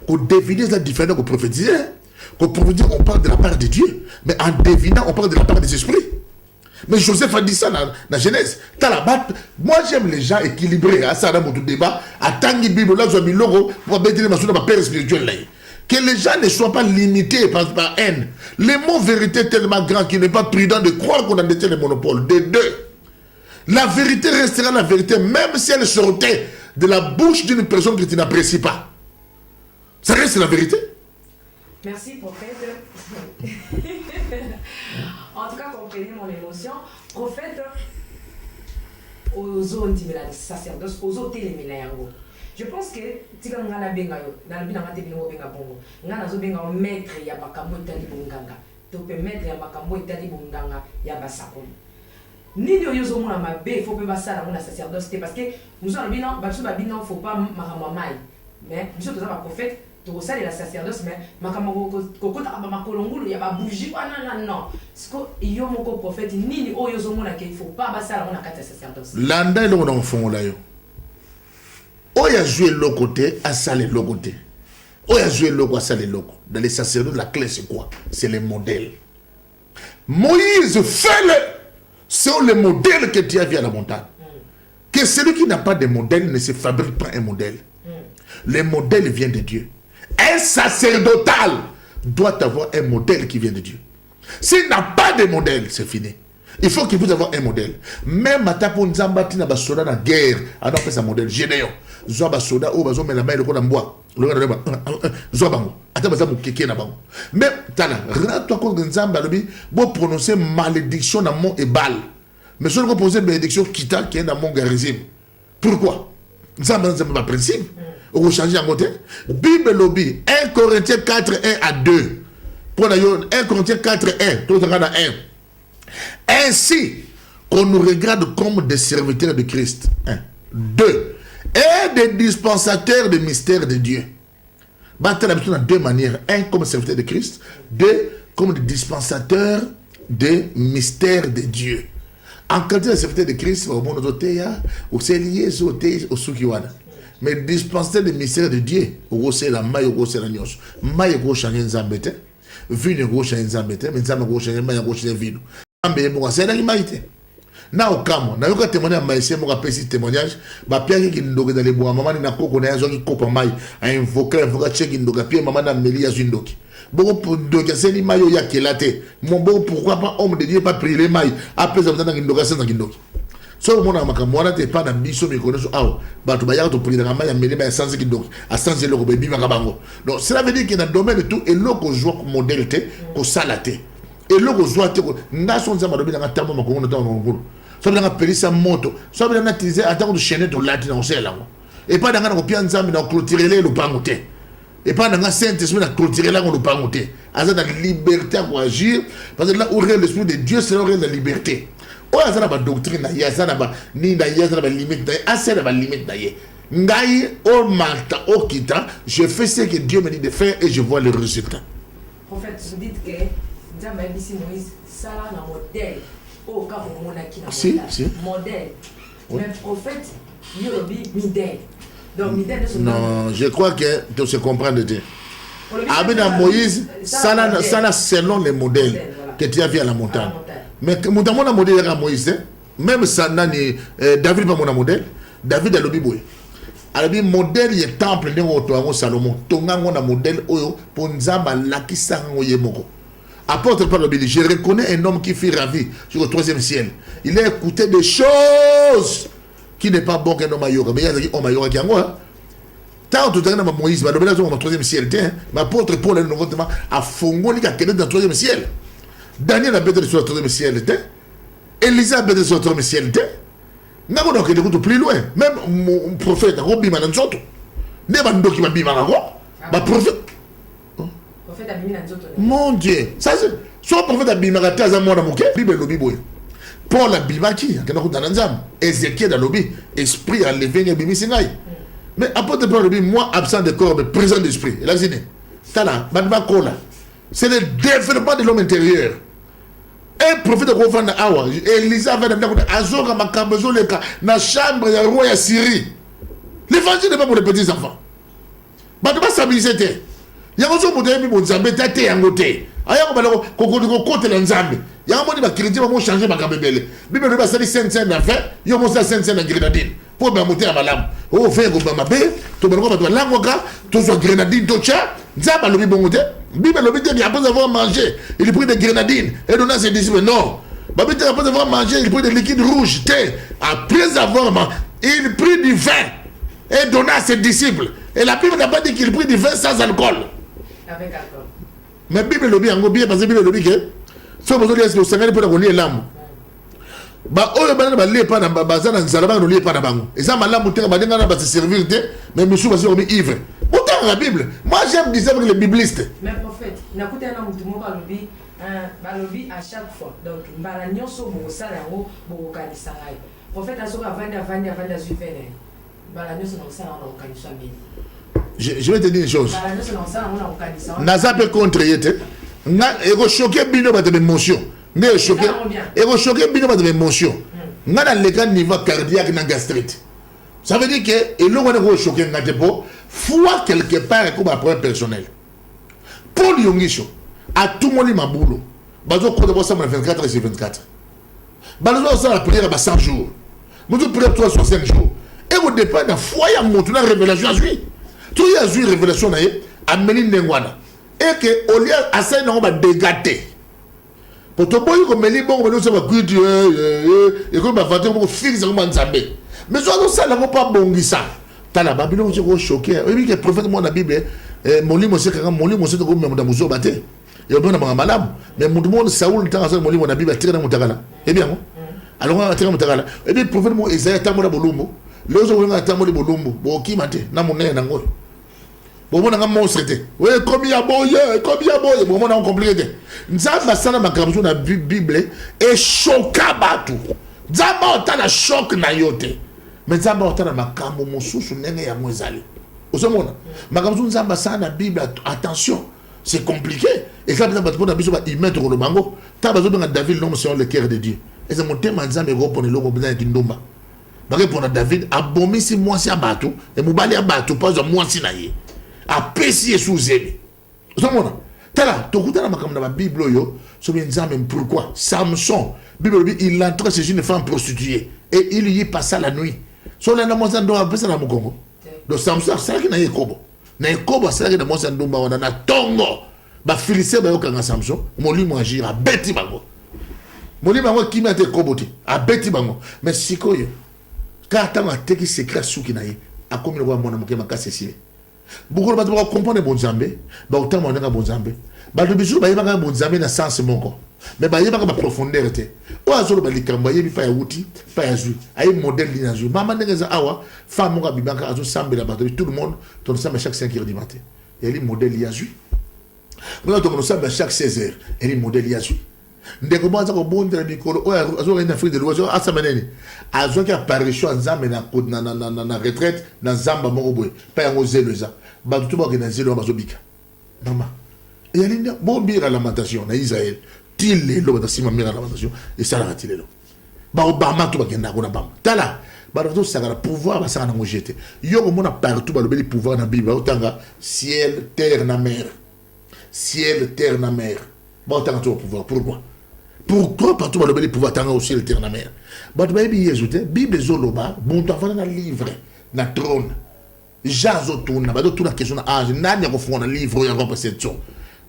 qu'on deviner, c'est différent qu'on prophétiser. Qu'on prophétiser, on parle de la part de Dieu, mais en devinant, on parle de la part des esprits. Mais Joseph a dit ça dans la Genèse. Moi, j'aime les gens équilibrés. Ça, dans mon débat. À Tangi Bible, là, j'ai mis l'euro pour mettre les ma père spirituel. Que les gens ne soient pas limités par haine. Le mot vérité est tellement grand qu'il n'est pas prudent de croire qu'on a détient le monopole. Des deux. La vérité restera la vérité, même si elle sortait de la bouche d'une personne que tu n'apprécies pas. Ça reste la vérité. Merci, prophète. En tout cas, comprenez mon émotion. Prophète, aux autres, les sacerdotes, aux autres, les milagres. Je pense que si on a benga yo, na bina ngate bino benga bongo. Ngana zo benga maître ya makambo itali bonganga. To pe maître ya makambo itali bonganga ya basako. Ni de yozo mona mabe, faut pas basala mona sacerdoce parce que nous on bina, baso ba bina faut pas mahamamai. Mais nous sommes un prophète. Tout ça, la sacerdoce, mais makambo kokota ba makolongulu ya ba bougie non. Ce que yo moko prophète ni o yozo mona qu'il faut pas basala mona kata sacerdoce. Landa ile on fond là yo. Oya jouer l'autre côté, à saler l'autre côté. Oya jouer l'autre à saler l'autre. Dans les sacerdotes, la clé c'est quoi? C'est le modèle. Moïse fait-le. C'est le modèle que tu as vu à la montagne. Que celui qui n'a pas de modèle ne se fabrique pas un modèle. Le modèle vient de Dieu. Un sacerdotal doit avoir un modèle qui vient de Dieu. S'il n'a pas de modèle, c'est fini. Il faut qu'il puisse avoir un modèle. Même à Tapo Nzambati na basoda na guerre, on fait sa modèle. Généon. Zoa basoda ou bazo mela maïle ko na mboa. Zoa bango. Ata baza mukeke na bango. Même tala, rends-toi compte que Nzamba lobi bo prononcer malédiction na mon ebal. Mais si on prononcer bénédiction kita qui est dans mon garizim. Pourquoi? Nzamba pas principe. On va changer en côté. Bible lobby 1 Corinthiens 4 1 à 2. Pour 1 Corinthiens 4 1. Tout le monde a 1. Ainsi qu'on nous regarde comme des serviteurs de Christ. 1. 2. Et des dispensateurs des mystères de Dieu. Battre de deux manières. Un, comme serviteur de Christ. Deux, comme dispensateur des mystères de Dieu. En qualité de serviteur de Christ, mais dispensateur des mystères de Dieu, c'est la maille, c'est la nyos. Maille, c'est la nzambete. Vine, c'est la nzambete. Mais nzambete, c'est la maille, c'est la vino. C'est la maille. Na okamo na yoka témoignage maïsé mo rapesi témoignage ba pia ki ndoka dans les bois maman na koko na yazo ki kopa mai a invoquer ki ndoka pia maman na meli ya zindoki bon pour ndoka seni mayo ya kelate mon bon pourquoi pas homme de Dieu pas prier les mai après ça na ndoka sena ndoki so mo na makambo na te pa na biso mi koneso aw ba to ba ya to prier na mai ya meli ba sans ki ndoki a sans le ko bebi makabango donc cela veut dire que dans le domaine de tout et loko joie modèle te ko salate et loko joie te ko naso nzamba dobi na tambo makongo na ngulu soit bien appelé sa moto, soit bien utilisé à temps de chaîner de l'aide dans celle là. Et pas dans un pian zam dans clôturer le pangoté. Et pas dans un Saint-Esprit dans clôturer là on le pangoté. À ça la liberté à agir parce que là où l'esprit de Dieu c'est la liberté. Oh ça n'a pas doctrine na ya ça n'a pas ni na ya ça n'a pas limite na ya ça n'a pas limite na ya. Ngai au malta au kita, je fais ce que Dieu me dit de faire et je vois le résultat. Prophète, vous dites que Nzamba ici Moïse ça là un modèle. Oh, quand vous si. Modèle. Mais prophète, il y a Midel. Donc Midel non, je crois que tu se comprends de Dieu. Abena Moïse, ça n'a selon les modèles que tu as vu à la montagne. Mais mon modèle à Moïse, même ça n'a ni David pas mon modèle. David a le biboué. Alors le modèle il est temple de Rotoa Salomon. Tonga mon modèle oyo pour Nzamba laki sango yemoko. Apôtre Paul Obéli, je reconnais un homme qui fut ravi sur le 3e ciel. Il a écouté des choses qui n'est pas bon qu'un homme ailleurs. Mais il y a des hommes ailleurs qui ont tant tout à l'heure, Moïse, dans le 3e ciel, mais apôtre Paul a fondé dans le 3e ciel. Daniel a bété sur le 3e ciel. Élisa a bété sur le 3e ciel. Nous avons écouté plus loin. Même mon prophète, Robi Mananzoto, n'est pas un document qui m'a dit, prophète. Mon Dieu, ça c'est soit prophète Abimagata Zamora Mouké, Bible Lobi Boy. Paul Abimaki, Ézéchiel Lobi, esprit à lever et bimi singai. Mais apôtre Paul Lobi, moi absent de corps, mais présent d'esprit. Et là, c'est Tala, Badba Kola. C'est le développement de l'homme intérieur. Un prophète Rofana Awa, Elisa va dans Azora Makabezo Leka, dans la chambre de roi à Syrie. L'évangile n'est pas pour les petits enfants. Badba Sabilité. Il y a un jour où il y a un Nzambe tâté en côté. Il y a un jour où il y a un côté de Nzambe. Il y a un moment où il y a un changer ma cabelle. Bible va salir Saint-Saint d'affaires. Il y a un Saint-Saint de grenadine. Pour me monter à ma lame. Oh, faire comme ma belle. Tu me vois, tu as l'angoka. Tu as grenadine, tu as. Nzambe le bon côté. Bible le dit après avoir mangé, il prit des grenadines. Et donne à ses disciples. Non. Après avoir mangé, il prit des liquides rouges. Après avoir mangé, il prit du vin. Et donna à ses disciples. Et la Bible n'a pas dit qu'il prit du vin sans alcool. Avec alcool. Mais Bible lobby en bien parce que Bible lobby que so besoin de le sangane pour connaître l'âme. Ba oyo bana ba le pa na bazana nzalaba no le pa na bango. Et ça malamu te ba denga na ba se servir te mais monsieur parce qu'on est ivre. Autant la Bible. Moi j'aime dire avec les biblistes. Mais prophète, nakuta na mutu moko alobi ba lobi à chaque fois. Donc mbala nyonso bo sala yango bo kanisa ngai. Prophète asoka vanda zuvene. Mbala nyonso na sala na kanisa mbili. Je vais te dire une chose. Naza peut contre yete. Et vous choquez bino ba de émotion. Ne choqué. Et vous choquez bino ba de émotion. Na dans le cas niveau cardiaque na gastrite. Ça veut dire que et là on est choqué na depo foi quelque part comme après personnel. Paul Yongisho a tout mon mabulo. Bazo ko de bossa 24 et 24. Bazo ça la prière ba 100 jours. Bazo prière 365 jours. Et au départ la foi ya montu na révélation à lui. Tout y a eu une révélation à Méline Nengwana. Et que au lieu à ça, on va dégater. Pour te boire comme Méline, on va nous faire et comme on va faire un fils de Nzambe. Mais ça, on n'a pas bon ça. T'as la Babylone, je suis choqué. Oui, que le prophète de la Bible, mon livre, c'est que mon livre, c'est que mon livre, c'est que il y a un malade. Mais mon monde, Saoul, le temps, mon livre, la Bible, tiré dans mon tagala. Eh bien, alors on a tiré mon tagala. Et puis le prophète, Isaïe, Tamola Bolumbo. Les autres, on a Tamola Bolumbo. Bon, qui m'a dit, n'a mon nez, n'a mon bon on a un monstre oui comme il y a boye bon on a compliqué nzamba sana makamzo na Bible et choka batu nzamba otana choc na yote mais nzamba otana makambo mosusu nene ya mwezali Ozomona. Makamzo nzamba ça na Bible, attention, c'est compliqué. Et ça peut être biso ba y mettre le bango. Ta bazo benga David l'homme selon le cœur de Dieu. Et c'est mon thème nzambe go pone loko bina kindomba. Ba pour David abomisi mwasi abatu et mubali abatu pas mwasi na ye. Apesi sous zemi. Ozomona. Tala tokuta na makambo na Bible yo, so bien nzambe pourquoi Samson, Bible dit il entra chez une femme prostituée et il y passa la nuit. So la namoza ndo apesa na mukongo. Donc Samson ça qui na yekobo. Na yekobo ça qui na moza ndo ba na tongo. Ba Philistin ba yokanga Samson, molimo agir a beti bango. Molimo bango kimi ate koboti, a beti bango. Mais sikoyo. Ka tanga teki secret suki na ye, a komi lo mona mokema ka sesile. Beaucoup de gens comprennent bon Zambé, bah autant mon bon Zambé. Bah le bijou bah il va bon Zambé dans sens mon corps. Mais bah il va pas profondeur était. Ou azolo bah likamba il pas outil, pas azou. Aïe modèle d'inazou. Maman n'engage awa femme mon bibanka azou sambe la bateau tout le monde ton sambe chaque 5 heures du matin. Et les modèle yazou. Moi ton sambe chaque 16 heures. Et les modèle yazou. Ndeko mwanza ko bonde bikolo o azo en Afrique de l'Ouest asa menene azo ki apparition nzambe na retraite na zamba moko boye pa yango zelo za ba tout ba na zelo ba zobika mama et alinda bon bira lamentation na Israël til le ba sima mira lamentation et ça la ratilelo ba obama to ba kenda ko na bamba tala ba do sagara pouvoir ba sagana mo jeter yo ko mona partout ba le pouvoir na Bible otanga ciel terre na mer ciel terre na mer ba otanga to pouvoir pourquoi partout le pouvoir tanga aussi le terre na mer ba to ba bi ajouter Bible zoloba bon to avana na livre na trône jazo tuna ba do tuna question na age nani ko fona livre ya ko perception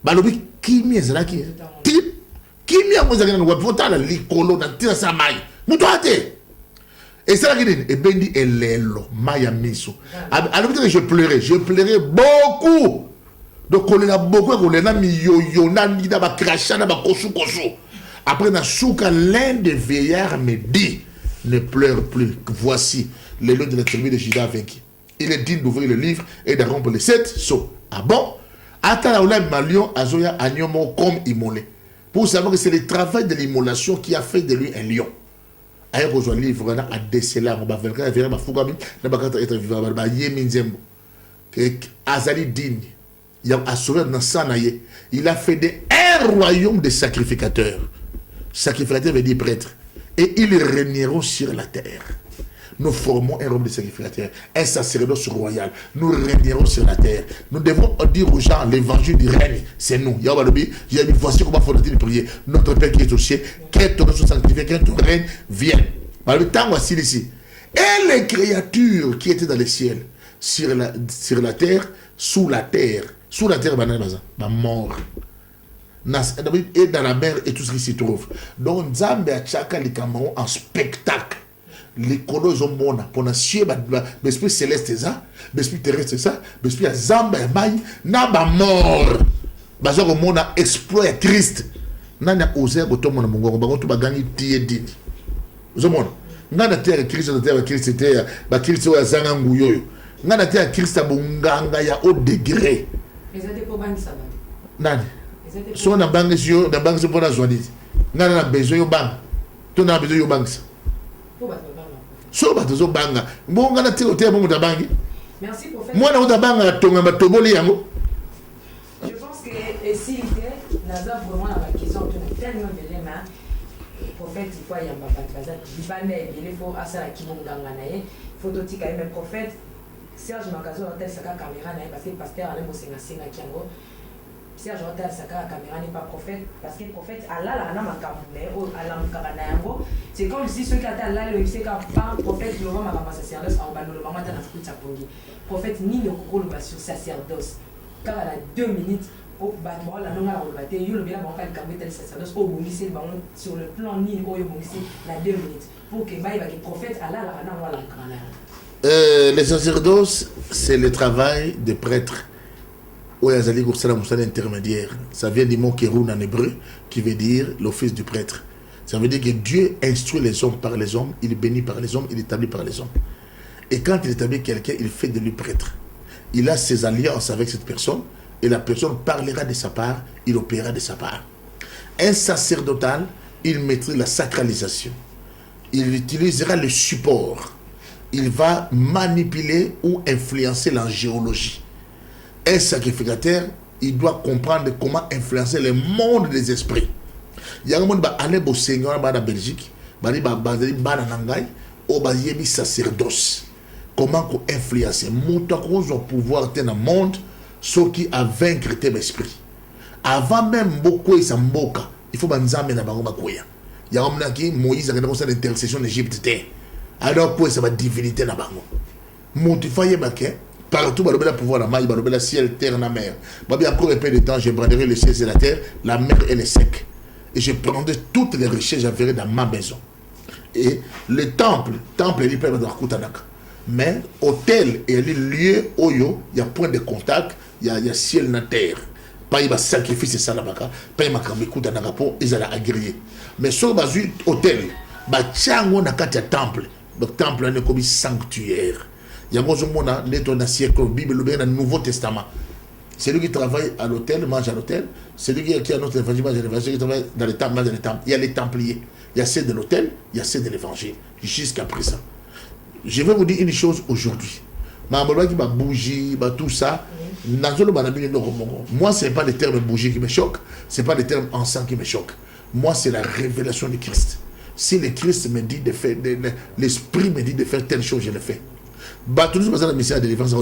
ba lo bi kimi ezala ki tip kimi ya mozaka na wapota la likolo na tira sa mai muto ate et ça qui dit et bendi elelo maya miso alors peut-être je pleurais beaucoup donc on a beaucoup on a mis yo na ni da ba cracha na ba kosu après na souka l'un des vieillards me dit ne pleure plus voici les lots de la tribu de Juda vaincu il est digne d'ouvrir le livre et de rompre les 7 sceaux ah bon attends là malion azoya agnomo comme immolé pour savoir que c'est le travail de l'immolation qui a fait de lui un lion ayo besoin livre na a déceler on va faire vers ma fugami na ba kata être vivant ba yemi nzembo que azali digne il a assuré dans ça il a fait un royaume de sacrificateurs. Sacrificateur veut dire prêtre. Et ils régneront sur la terre. Nous formons un royaume de sacrificateurs, un sacerdoce royal. Nous régnerons sur la terre. Nous devons dire aux gens l'évangile du règne. C'est nous. Voici comment faut-il prier. Notre Père qui est au ciel, que ton nom soit sanctifié, que ton règne vienne. Le temps voici ici. Et les créatures qui étaient dans le ciel, sur la terre, sous la terre, mort. Et dans la mer et tout ce qui s'y trouve. Donc, Nzambe a chaka les Cameroun en spectacle. Les colons ont mona. Pour la ciel, l'esprit céleste ça, l'esprit terrestre ça, l'esprit à Zamba et Maï, n'a pas mort. Bazo ko mona exploit Christ. Nana osé ko to mona mongo ba ko to ba gagner tiedi. Vous mona. Ngana terre Christ na terre Christ terre, ba Christ wa zanga nguyoyo. Ngana terre Christ abunganga ya haut degré. Les aides pour banque ça. Nani? So na banque sur na banque pour la joie. Ngana na besoin yo banque. To na besoin yo banque. So ba to zo banga. Mo ngana terre terre mo da banque. Merci prophète. Moi na da banque tonga ba toboli yango. Je pense que s'il était Nazar vraiment la question tellement belle mais prophète il faut y avoir pas bazar il faut asala kibonganga naye phototi quand même prophète Serge Makazo a tel saka caméra naye parce que pasteur allait mosenga senga kiango Serge a tel saka caméra n'est pas prophète parce que prophète Allah na makamune o Allah mukana yango c'est comme si ceux qui attendent là le c'est quand prophète le roi makamba sacerdoce en bano le maman na futa pongi prophète ni le kokolo ba sur sacerdoce car à 2 minutes au bâtiment la non à rebater yo le bien bancal camé tel sacerdoce au bonisi sur le plan ni au bonisi la 2 minutes pour que baïba le prophète Allah la na wala kana les sacerdoces c'est le travail des prêtres ou yazali ko sala musala intermédiaire ça vient du mot kéroun en hébreu qui veut dire l'office du prêtre ça veut dire que Dieu instruit les hommes par les hommes il bénit par les hommes il établit par les hommes et quand il établit quelqu'un il fait de lui prêtre il a ses alliances avec cette personne et la personne parlera de sa part, il opérera de sa part. Un sacerdotal, il maîtrise la sacralisation. Il utilisera le support. il va manipuler ou influencer la géologie. Un sacrificateur, il doit comprendre comment influencer le monde des esprits. Il y a un monde qui aller au Seigneur en Belgique, il y a un sacerdoce. Comment influencer? Montre qu'on pouvoir dans le monde, ce qui a vaincre tes esprits. Avant même beaucoup de Samboka, il faut que nous amène à Bangomakoya. Il y a un moment qui Moïse a rencontré l'intercession d'Égypte. Alors quoi ça va divinité na bango. Motifaye baké partout ba le pouvoir la maille, ba le ciel, terre, la mer. Ba bien encore un peu de temps, je prendrai le ciel et la terre, la mer et les secs. Et je prendrai toutes les richesses, j'enverrai dans ma maison. Et le temple il peut être Kutanaka. Mais hôtel et les lieux où il y a point de contact, il y a ciel et la terre. Pas il va sacrifier ça là-bas, pas il m'a camé Kutanaka pour ils allaient agréer. Mais sur le hôtel, ba tchango na kati ya temple. Le temple est comme un sanctuaire. Il y a un monde siècle, Bible, le Nouveau Testament. Celui qui travaille à l'hôtel mange à l'hôtel. Celui qui a notre évangile mange à l'évangile. Celui qui travaille dans les temples mange dans les temples. Il y a les templiers. Il y a ceux de l'hôtel, il y a ceux de l'évangile. Jusqu'à présent. Je vais vous dire une chose aujourd'hui. Bougie, tout ça. Moi, ce n'est pas le terme bougie qui me choque. Ce n'est pas le terme encens qui me choque. Moi, c'est la révélation de Christ. Si le Christ me dit de faire, l'Esprit me dit de faire telle chose, je le fais. Tout le monde a délivrance.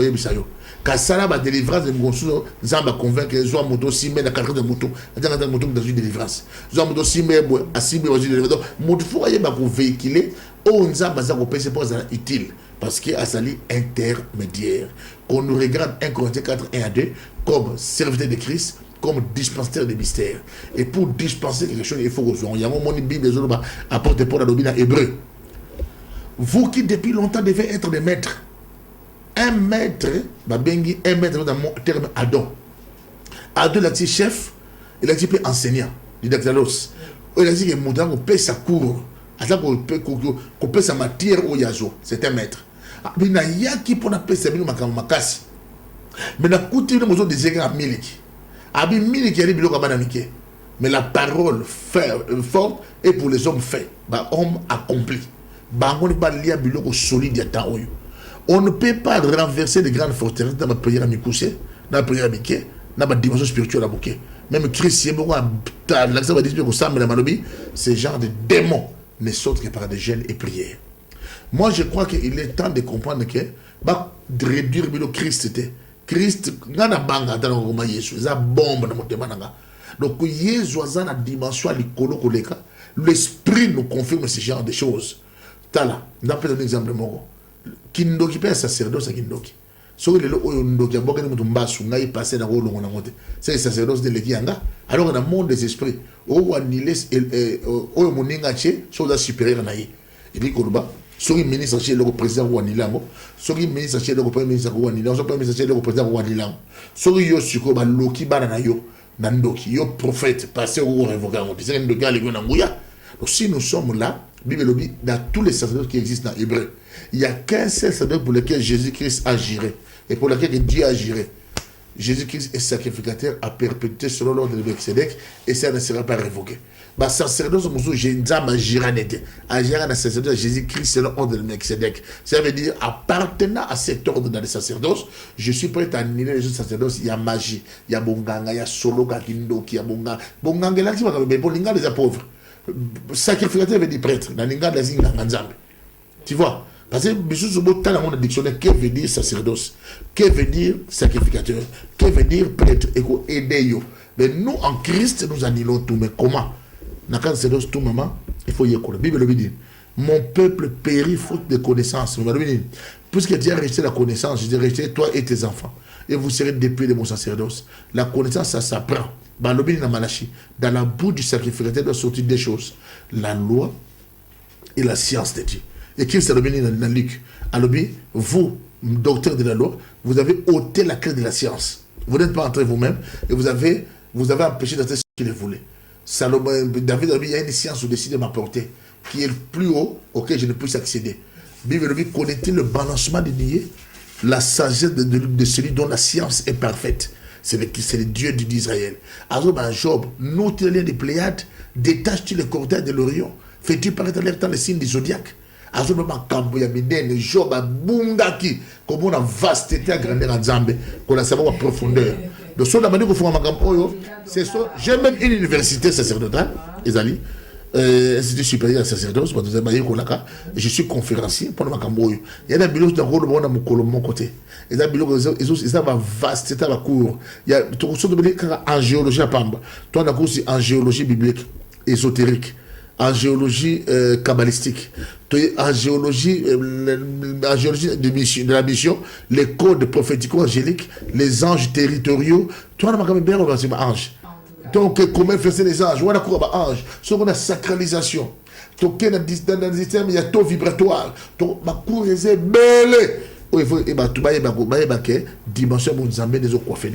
Quand ça la délivrance de mon sou, Zamba convainc que Zoa Moto Simé la carrière de Moto, dans une délivrance. Zoa Moto Simé à Simé dans une délivrance. Moto faut aller véhiculer. On Zamba Zamba c'est pas utile parce que Asali intermédiaire. Qu'on nous regarde 1 Corinthiens 4, 1 à 2 comme serviteur de Christ, comme dispensateur de mystères. Et pour dispenser quelque chose, il faut que il y a un moment Bible apporte pour la domine hébreu. Vous qui depuis longtemps devez être des maîtres. Un maître, un maître dans mon terme Adon. Adon, il a dit chef, il a dit enseignant, didactalos. Il a dit que mon temps, on paie sa cour, qu'on paie sa matière au yazo. C'est un maître. Mais il y a qui pour la paix, c'est bien makasi. Mais la coûte, il y a des égards miliki. Abi miliki, il y a des biloko banamike. Mais la parole forte est pour les hommes faits, hommes accomplis. On ne peut pas renverser les grandes forteresses dans ma prière à Mikoussé, dans la prière à Miké, dans ma dimension spirituelle à Bouké. Même Christ, ce genre de démons ne sortent que par des jeûnes et prières. Moi, je crois qu'il est temps de comprendre que de réduire le Christ. Christ, il y a une bombe dans mon témoignage. Donc, il y a une dimension à l'écolo. L'esprit nous confirme ce genre de choses. Tala, on appelle un exemple moko. Kindoki pe sacerdoce à Kindoki. So le lo ndoki aboka ni mutumba sunga passé na ko longo na ngote. C'est sacerdoce de l'Ekianga. Alors dans le monde des esprits, o wanile o moninga che so da supérieur na yi. Et puis koluba, so ki ministre che le président wanilango, so ki ministre che le premier ministre wanilango, so premier ministre che le président wanilango. So ki yo suko ba loki bana na yo, na ndoki yo prophète passé au révoquant. C'est un ndoki ale na nguya. Donc si nous sommes là, Bible le dit, dans tous les sacerdotes qui existent dans l'hébreu, il n'y a qu'un seul sacerdoce pour lequel Jésus-Christ agirait et pour lequel Dieu agirait. Jésus-Christ est sacrificateur à perpétuité selon l'ordre de Melchizedek et ça ne sera pas révoqué. Le sacerdoce, agira dans le sacerdoce de Jésus-Christ selon l'ordre de Melchizedek. Ça veut dire, appartenant à cet ordre dans le sacerdoce, je suis prêt à annuler les autres sacerdoces. Il y a magie, il y a bonganga, il y a solo, il y a bonganga. Bonganga, là, il y a pauvres. Sacrificateur veut dire prêtre. Tu vois? Parce que dans mon dictionnaire, que veut dire sacerdoce? Que veut dire sacrificateur? Que veut dire prêtre? Et aider. Mais nous, en Christ, nous annulons tout. Mais comment? Dans le sacerdoce, tout moment, il faut y écouter. La Bible dit, mon peuple périt faute de connaissance. Puisque Dieu a rejeté la connaissance, je dis rejeté toi et tes enfants. Et vous serez dépouillés de mon sacerdoce. La connaissance, ça s'apprend. Dans la boue du sacrificateur doit sortir des choses. La loi et la science de Dieu. Et Christ a revenu dans Luc. Alors, vous, docteur de la loi, vous avez ôté la clé de la science. Vous n'êtes pas entré vous-même et vous avez empêché d'entrer ce qu'il voulait. David a dit, il y a une science au-dessus de ma portée qui est le plus haut auquel je ne puisse accéder. Bible dit, connaît-il le balancement des niais, la sagesse de celui dont la science est parfaite. C'est le Dieu d'Israël. Alors, dans Job, note le lien des Pléiades, détaches-tu le cordages de l'Orient, fais-tu paraître l'air dans les signes du zodiaque. azoba makambo ya minene Job abungaki comme na vasteté à grandeur en Nzambe qu'on a savoir profondeur donc so na bandi ko funga makambo oyo c'est ça j'ai même une université sacerdotale ezali institut supérieur de sacerdoce je suis conférencier pour makambo oyo il y a des biloko de rôle bon na mukolo mon côté et des biloko ça va vaste c'est un cours il y a tout ce de en géologie à Pamba toi on a cours en géologie biblique ésotérique en géologie kabbalistique, en géologie de la mission, les codes prophético-angéliques, les anges territoriaux. Toi, on a quand même bien remercié ange. Donc, comment faire les anges? On a quoi ange? Ce qu'on a sacralisation. Donc, dans le système, il y a tout vibratoire. Donc, ma cour est belle. Il faut que dimension de Nzambe des autres coiffeurs.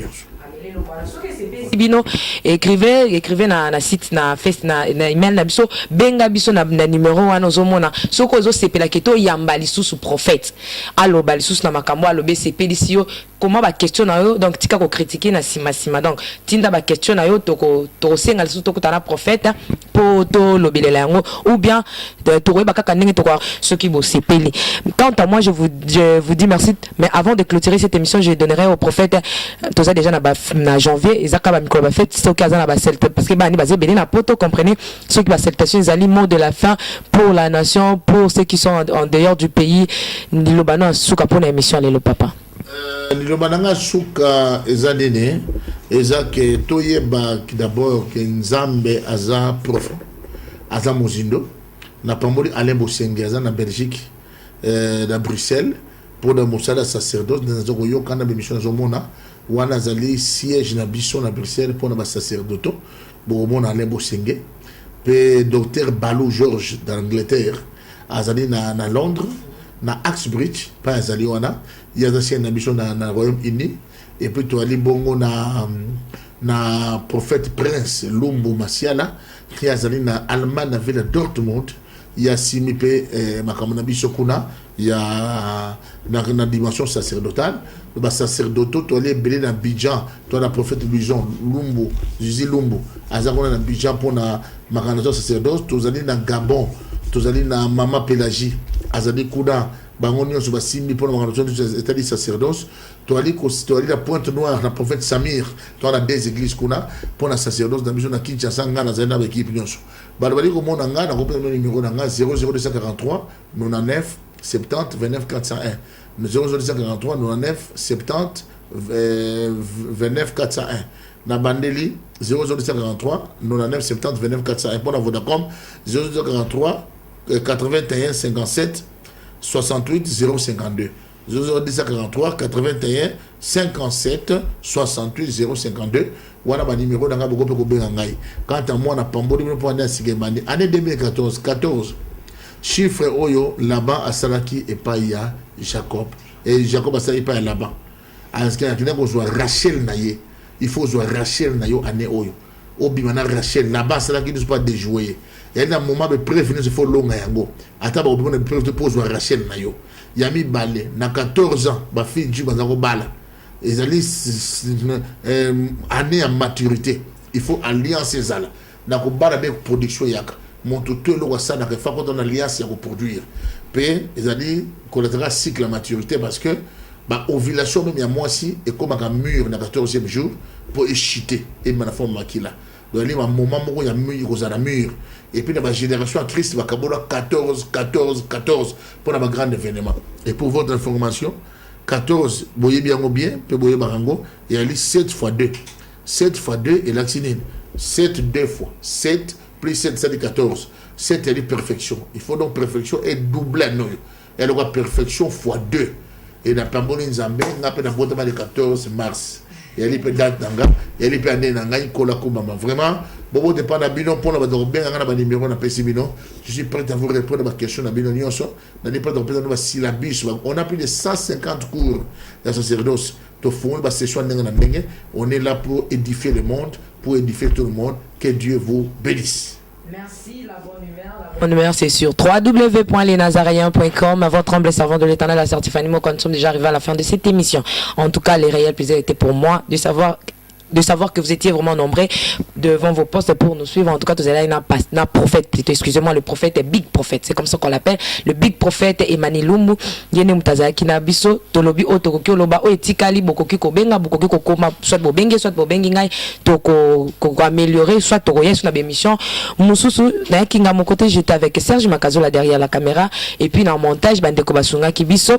Bino écrivez na site na face na email na biso benga biso na numéro wana ozomona soko zo sepela keto yamba lisusu prophète allo balisusu na makambo allo BCP sio comment ba question na yo donc tika ko critiquer na sima donc tinda ba question na yo to senga lisusu to kutana prophète po to lobelela yango ou bien to ba kaka ndenge to ko ceux qui bo sepeli. Quant à moi je vous dis merci, mais avant de clôturer cette émission je donnerai au prophète to ça déjà na janvier ezaka ba micro ba fait ce qui na ba parce que bani basé belé na poto comprenez ceux qui ba salutation les aliments de la fin pour la nation, pour ceux qui sont en dehors du pays lilobana suka pour l'émission lelo papa lilobana suka ezadene ezake toyeba d'abord que Nzambe aza profond aza mozindo na pamboli Alain Bosenge aza na Belgique na Bruxelles pour le mosala sacerdoce dans un yoka na émission zomona wana zali siège na biso na Bruxelles pour na sacerdoto bo mona Alain Bosenge pe docteur Balou George d'Angleterre azali na Londres na Axbridge pas azali wana ya za na biso na Royaume-Uni et puis to ali bongo na prophète Prince Lumbu Masiala qui azali na Allemagne na ville de Dortmund ya simipe makamona biso kuna ya na dimension sacerdotale ba sacerdoto to les belé na Abidjan to na prophète Louison Lumbu Zizi Lumbu azakona na Abidjan pour na makanato sacerdoce to zali na Gabon to zali na Mama Pélagie azali kuna bango nyonso basimbi pour na makanato c'est-à-dire sacerdoce to ali la Pointe-Noire na prophète Samir to na des églises kuna pour na sacerdoce na biso na Kinshasa ngana zali na équipe nyonso balobali ko mona ngana ko pe numéro na nga 00243 99 70 29 401 00243 99 70 29 401 na bandeli 00243 99 70 29 401 pour la Vodacom 00243 81 57 68 052 00243 81 57 68 052 wana ba numéro na nga boko pe ko benga ngai quand à moi na pamboli pour année sigemani année 2014 14 chiffre oyo là-bas à Salaki et pas ya Jacob et Jacob a salé pas là-bas parce que na ko soit Rachel naye il faut soit Rachel nayo année oyo obimana Rachel là-bas Salaki ne pas déjouer et à un moment de prévenir il faut longa yango ata ba obimana prévenir pour soit Rachel nayo yami balé na 14 ans ba fille du bazako bala et année à maturité il faut alliance ezala na ko bala de production yaka mon tout le ça na fa quand on alliance ya ko produire pe ezali collatéral cycle la maturité parce que ba ovulation même ya moi si et comme un mur na 14e jour pour échiter et ma forme makila donc il y a un moment où il y a mur ko za mur et puis dans la génération à Christ va kabola 14 pour la grande événement et pour votre information 14 boye bien ou bien pe boye barango et ali 7 fois 2 7 fois 2 et l'actinine 7 2 fois 7 plus 7 c'est 14 7 est perfection il faut donc perfection et doubler nous et la perfection fois 2 et na pamboli nzambe na pe na botama de 14 mars et ali pe date nanga et ali pe année nanga ikola ko mama vraiment bobo de pas na bino pour na ba bien na ba numéro na pesi bino je suis prêt à vous répondre à ma question na bino nyonso na ni pas de répondre na syllabus on a plus de 150 cours de sacerdoce to fond ba session na ndenge on est là pour édifier le monde pour édifier tout le monde que Dieu vous bénisse. Merci, la bonne humeur. Mon numéro c'est sur www.lesnazariens.com. À votre humble servant de l'Éternel, la Tiffany Moko, nous sommes déjà arrivés à la fin de cette émission. En tout cas, les réels plaisirs étaient pour moi de savoir de savoir que vous étiez vraiment nombreux devant vos postes pour nous suivre. En tout cas, vous allez un prophète, plutôt, excusez-moi, le prophète est Big Prophet, c'est comme ça qu'on l'appelle, le Big Prophet Emmanuel Lumbu. Yene mutazaki na biso tolobi otokoki oloba o etikali bokoki kobenga bokoki kokoma soit bobenge soit bobengi ngai toko améliorer soit toko yesu na bémission mususu na yakinga mon côté. J'étais avec Serge Makazola derrière la caméra et puis dans le montage bandeko basunga kibiso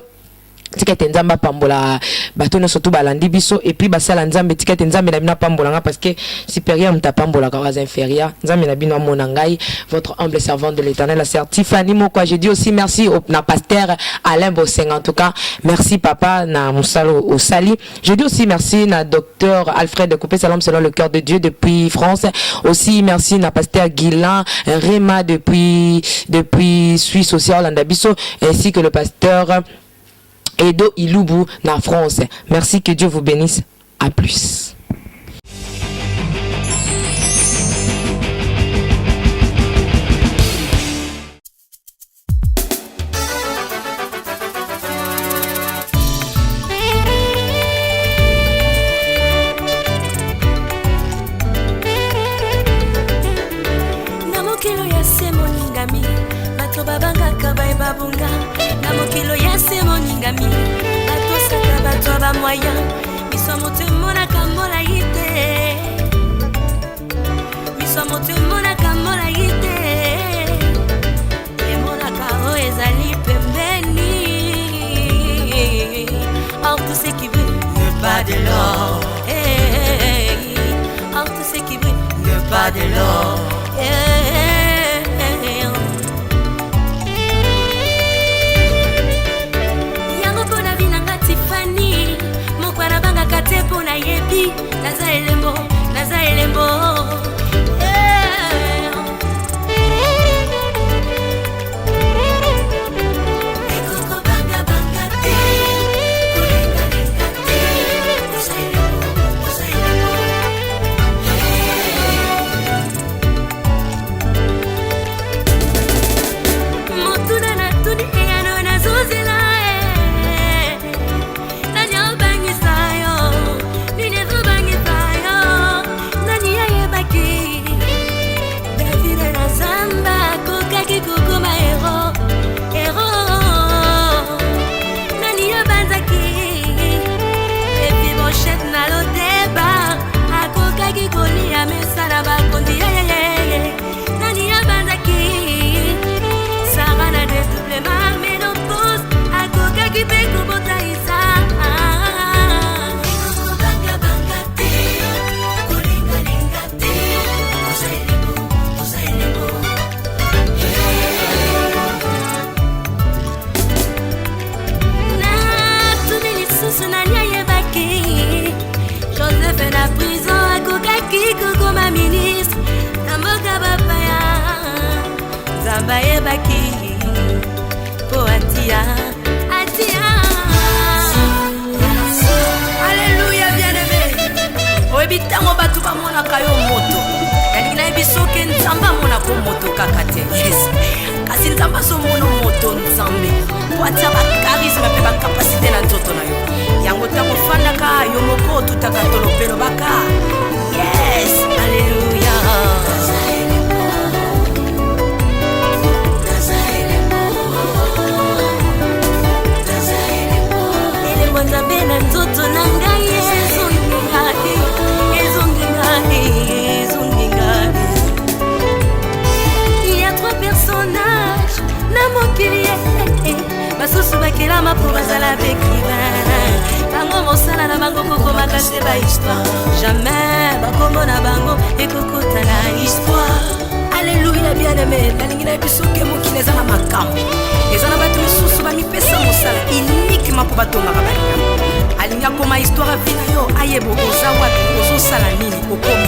tikete nzamba pambola batono surtout balandi biso et puis basala nzambe tikete nzambe na bina pambola parce que supérieur mtapambola quand inférieur nzambe na bino mona ngai votre humble servante de l'Éternel la sœur Tiffany Mokwa. Je dis aussi merci au na pasteur Alain Bosseng, en tout cas merci papa na musalo au sali. Je dis aussi merci na docteur Alfred de Coupé Salam selon le cœur de Dieu depuis France. Aussi merci na pasteur Guilan Rema depuis Suisse aussi Orlando Bisso, ainsi que le pasteur Edo Ilubu na France. Merci, que Dieu vous bénisse. À plus. Namokilo ya semo ningami bato babanga kabai babunga namokilo ya semo ningami bato saka bato ba moyen miso motemo na kamola yite miso motemo na kamola yite emona kao ezali pembeni. Or tout ce qui brille n'est pas de l'or, or tout ce qui brille n'est pas de l'or. Yango pona vinanga Tiffany mokwana banga kate pona yebi naza elembo Alléluia, bien-aimé. Oebitango batu ba mona kayo moto. Yalingi na bisoke nzamba mona ko moto kakate. Yes. Kasi nzamba so mono moto nzambe. Wacha ba charisme pe ba capacité na nzoto na yo. Yango tango fanda ka yo moko tutaka tolopelo baka. Yes. Alléluia. Bena nzoto nanga il y a trois personnages na mokili basusu bakelama po bazala bekivana bango mosala na bango kokomaka se ba histoire jamais bakomona bango ekokota na histoire. Alléluia, bien-aimé. Nalingi na bisoke mokili ezala makambo ezala bato misusu bamipesa mosala uniquement po batongaka balinga alinga koma histoire vina yo ayebo oza wapi ozosala nini okomi